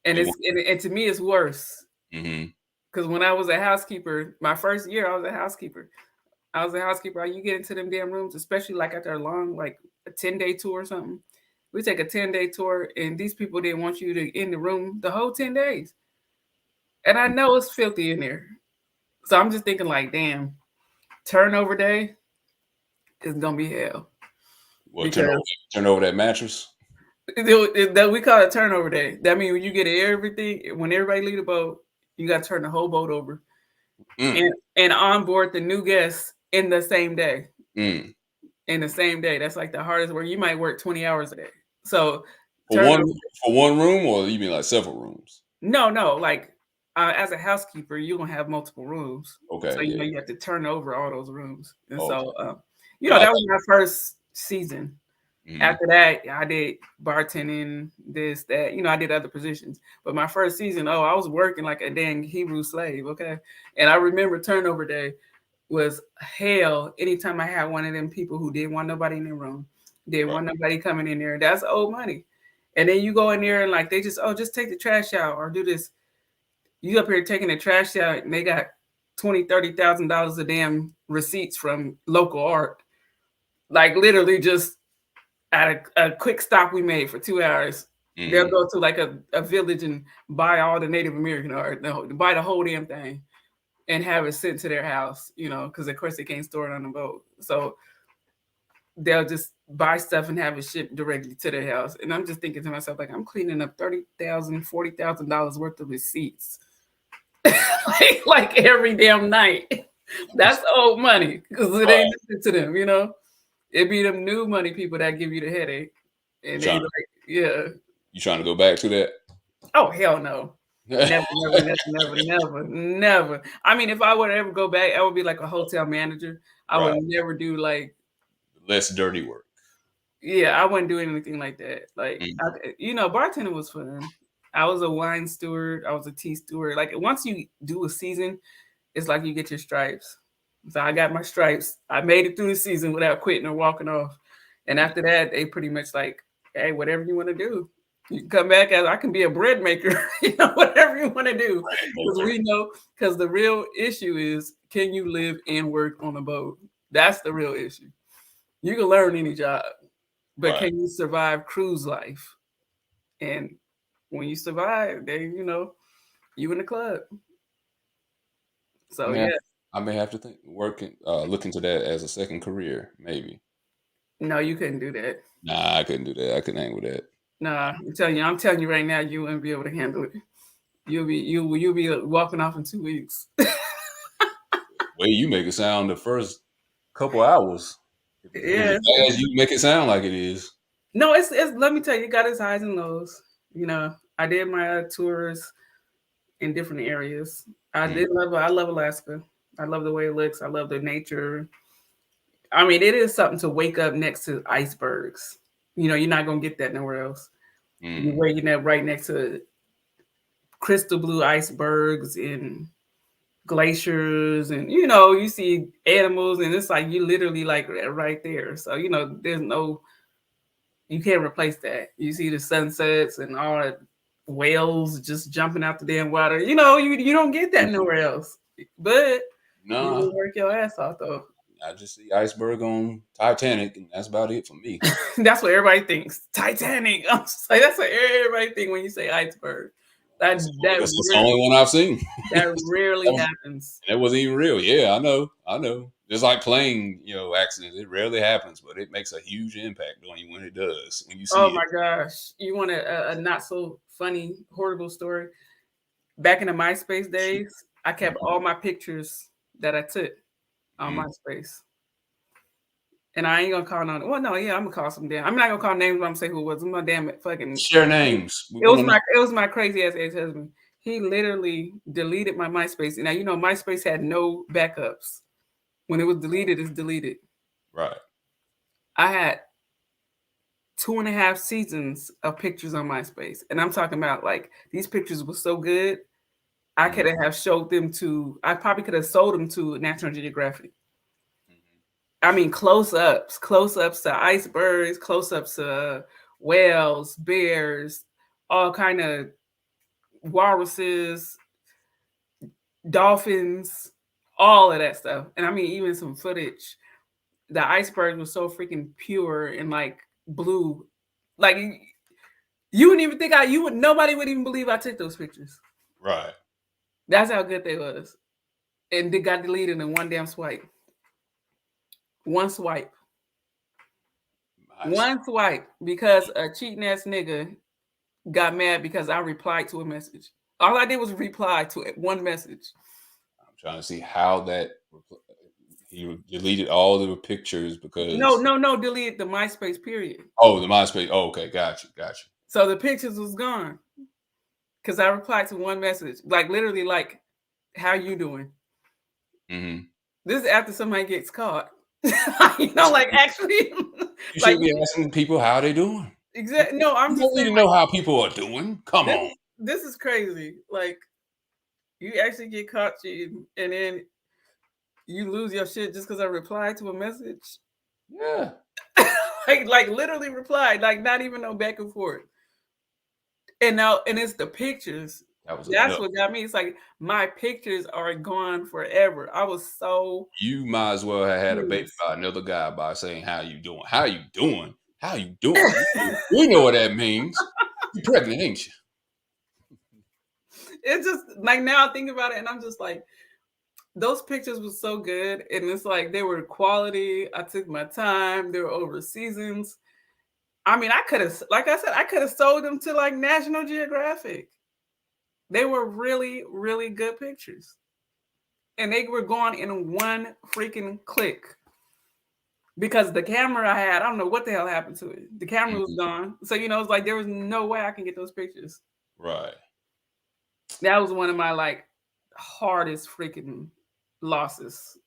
And and to me, it's worse. Mm-hmm. Because when I was a housekeeper, my first year, I was a housekeeper. You get into them damn rooms, especially like after a long, like a 10-day tour or something. We take a 10-day tour, and these people didn't want you to in the room the whole 10 days. And I know it's filthy in there. So I'm just thinking like, damn, turnover day is going to be hell. Well, Because turn over that mattress. we call it turnover day. That means when you get everything, when everybody leave the boat, you got to turn the whole boat over. Mm. And onboard the new guests in the same day. Mm. In the same day. That's like the hardest work. You might work 20 hours a day. So For one room, or you mean like several rooms? No, like as a housekeeper, you're gonna have multiple rooms. Okay. So you know you have to turn over all those rooms. And Okay. so you know, that was my first season. Mm-hmm. After that, I did bartending, this, that, you know, I did other positions. But my first season, I was working like a dang Hebrew slave, okay? And I remember turnover day was hell anytime I had one of them people who didn't want nobody in the room, didn't want nobody coming in there. That's old money. And then you go in there and like they just take the trash out or do this. You up here taking the trash out and they got $20,000-$30,000 of damn receipts from local art. Like literally just at a quick stop we made for 2 hours. Mm-hmm. They'll go to like a village and buy all the Native American art, buy the whole damn thing and have it sent to their house, you know, because of course they can't store it on the boat. So they'll just buy stuff and have it shipped directly to their house. And I'm just thinking to myself, like, I'm cleaning up $30,000, $40,000 worth of receipts like every damn night. That's old money because it ain't nothing to them, you know. It be them new money people that give you the headache, and they like, yeah. You trying to go back to that? Oh hell no. Never, never. I mean, if I were to ever go back, I would be like a hotel manager. I would never do like less dirty work. Yeah, I wouldn't do anything like that. Like, bartending was fun. I was a wine steward. I was a tea steward. Like, once you do a season, it's like you get your stripes. So I got my stripes. I made it through the season without quitting or walking off. And after that, they pretty much like, hey, whatever you want to do. You can come back as I can be a bread maker, whatever you want to do. Because the real issue is, can you live and work on a boat? That's the real issue. You can learn any job, but can you survive cruise life? And when you survive, then, you in the club. So, I may have to look into that as a second career, maybe. No, you couldn't do that. Nah, I couldn't do that. I couldn't hang with that. Nah, I'm telling you right now, you wouldn't be able to handle it. You'll be walking off in 2 weeks. Well, you make it sound the first couple hours. Yeah, as you make it sound like it is. No, it's let me tell you, it got its highs and lows. I did my tours in different areas. I love Alaska. I love the way it looks. I love the nature. I mean, it is something to wake up next to icebergs. You're not gonna get that nowhere else. You're waking up right next to crystal blue icebergs and glaciers, and you see animals, and it's like you literally like right there. So there's no, you can't replace that. You see the sunsets and all the whales just jumping out the damn water. You don't get that nowhere else. But you work your ass off though. I just see iceberg on Titanic, and that's about it for me. That's what everybody thinks. Titanic. I'm just like, that's what everybody thinks when you say iceberg. That's the only one I've seen. That rarely happens. That wasn't even real. Yeah, I know. Just like plane, accidents, it rarely happens, but it makes a huge impact on you when it does. When you see my gosh. You want a not so funny, horrible story? Back in the MySpace days, I kept all my pictures that I took on MySpace. And I ain't gonna call no. Well, no, yeah, I'm gonna call some damn. I'm not gonna call names. But I'm gonna say who it was. I'm gonna damn it, fucking share names. It was my crazy ass ex-husband. He literally deleted my MySpace. Now MySpace had no backups. When it was deleted, it's deleted. Right. I had 2.5 seasons of pictures on MySpace, and I'm talking about like these pictures were so good. I could have showed them to. I probably could have sold them to National Geographic. I mean, close-ups to icebergs, close-ups to whales, bears, all kind of walruses, dolphins, all of that stuff. And I mean, even some footage. The icebergs were so freaking pure and like blue. Like you wouldn't even think nobody would even believe I took those pictures. Right. That's how good they was. And they got deleted in one damn swipe. One swipe. Nice. One swipe, because a cheating ass nigga got mad because I replied to a message. All I did was reply to one message. I'm trying to see how that he deleted all the pictures because no, deleted the MySpace period. Oh, the MySpace. Oh, okay, gotcha. So the pictures was gone because I replied to one message, like literally, like, "How you doing?" Mm-hmm. This is after somebody gets caught. Like actually, you should be asking people how they doing. Exactly. No, I'm just saying, know how people are doing. Come on. This is crazy. Like, you actually get caught cheating, and then you lose your shit just because I replied to a message. Yeah. like literally replied, like not even no back and forth. And it's the pictures. That's what got me. It's like my pictures are gone forever. I was so. You might as well have had a baby by another guy by saying, "How you doing? How you doing? How you doing?" We know what that means. You're pregnant, ain't you? It's just like now I think about it, and I'm just like, those pictures were so good, and it's like they were quality. I took my time. They were over seasons. I mean, I could have, like I said, I could have sold them to like National Geographic. They were really, really good pictures. And they were gone in one freaking click. Because the camera I had, I don't know what the hell happened to it. The camera was gone. So, it's like there was no way I can get those pictures. Right. That was one of my like hardest freaking losses.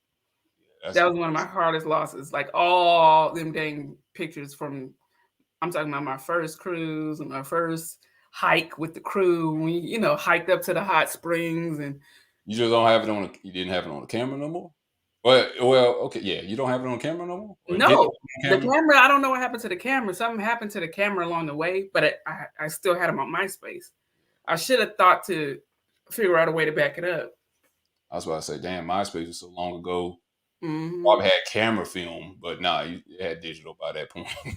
That was one of my hardest losses. Like all them dang pictures from, I'm talking about my first cruise and my first hike with the crew. We, hiked up to the hot springs and. You just don't have it on. You didn't have it on the camera no more. Well, okay, yeah. You don't have it on camera no more. No, the camera. I don't know what happened to the camera. Something happened to the camera along the way, but I still had them on MySpace. I should have thought to figure out a way to back it up. I was about to say, damn, MySpace was so long ago. Mm-hmm. Probably had camera film, but nah, you had digital by that point. It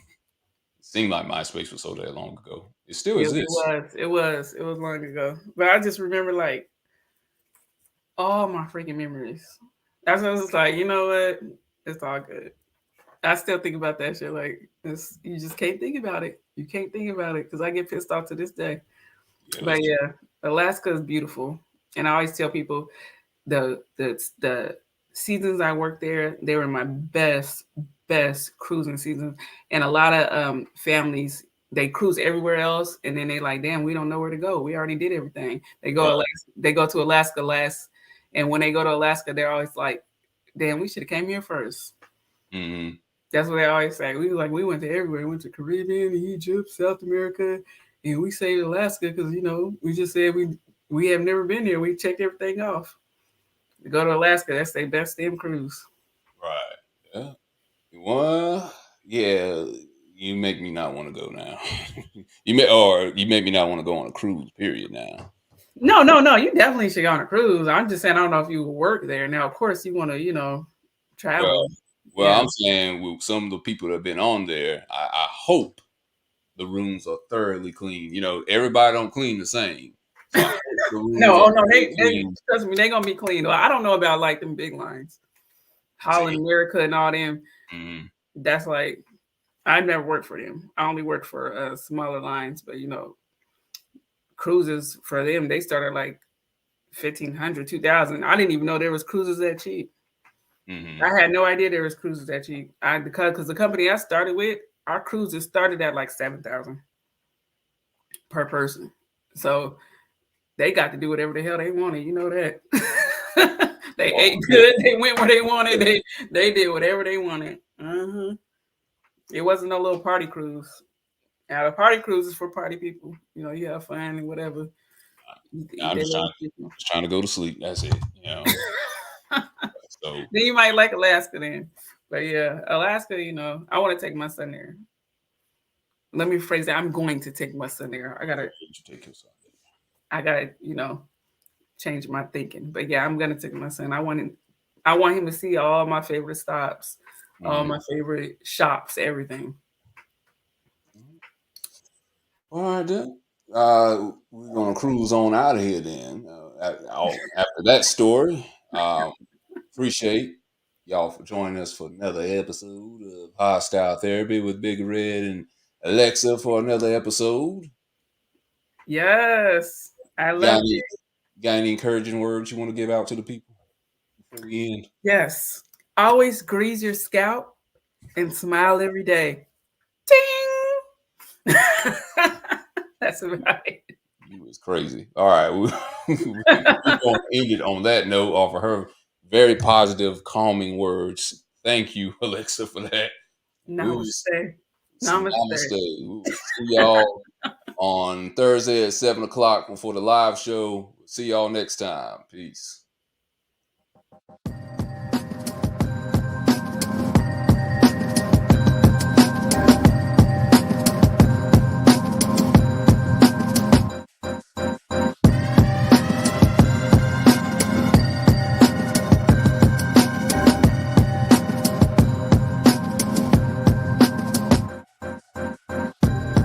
seemed like MySpace was so that long ago. It still exists. It was long ago. But I just remember like all my freaking memories. That's what I was like, you know what? It's all good. I still think about that shit. Like, you just can't think about it. You can't think about it because I get pissed off to this day. Yeah, but yeah, Alaska is beautiful, and I always tell people the seasons I worked there, they were my best cruising seasons. And a lot of families, they cruise everywhere else, and then they like, damn, we don't know where to go. We already did everything. They go to Alaska last, and when they go to Alaska, they're always like, damn, we should have came here first. Mm-hmm. That's what they always say. We went to everywhere. We went to Caribbean, Egypt, South America, and we saved Alaska because we just said we have never been here. We checked everything off. To go to Alaska, that's their best damn cruise. Right. Yeah. Well, yeah. You make me not want to go now. you make me not want to go on a cruise. Period. Now. No. You definitely should go on a cruise. I'm just saying I don't know if you work there. Now, of course, you want to travel. Well, yeah. I'm saying with some of the people that have been on there, I hope the rooms are thoroughly clean. Everybody don't clean the same. So no, they trust me, they're gonna be clean. I don't know about like them big lines, Holland America and all them. Mm-hmm. That's like I never worked for them. I only worked for smaller lines, but cruises for them they started like 1,500, 2,000. I didn't even know there was cruises that cheap. Mm-hmm. I had no idea there was cruises that cheap. Because the company I started with, our cruises started at like 7,000 per person. So they got to do whatever the hell they wanted. You know that. They ate good. They went where they wanted. They did whatever they wanted. Mm-hmm. It wasn't no little party cruise. Now the party cruise is for party people. You have fun and whatever. I'm just trying to go to sleep. That's it. So then you might like Alaska then. But yeah, Alaska, I want to take my son there. Let me phrase that. I'm going to take my son there. I gotta change my thinking. But yeah, I'm gonna take my son. I want him to see all my favorite stops, all my favorite shops, everything. All right, then. We're gonna cruise on out of here then. After that story, appreciate y'all for joining us for another episode of Hostile Therapy with Big Red and Alexa for another episode. Yes, I love it. Got any encouraging words you want to give out to the people before we end? Yes. Always grease your scalp and smile every day. Ding! That's about it. It was crazy. All right. We're going to end it on that note off of her very positive, calming words. Thank you, Alexa, for that. Namaste. Namaste. We'll see y'all on Thursday at 7 o'clock before the live show. See y'all next time. Peace.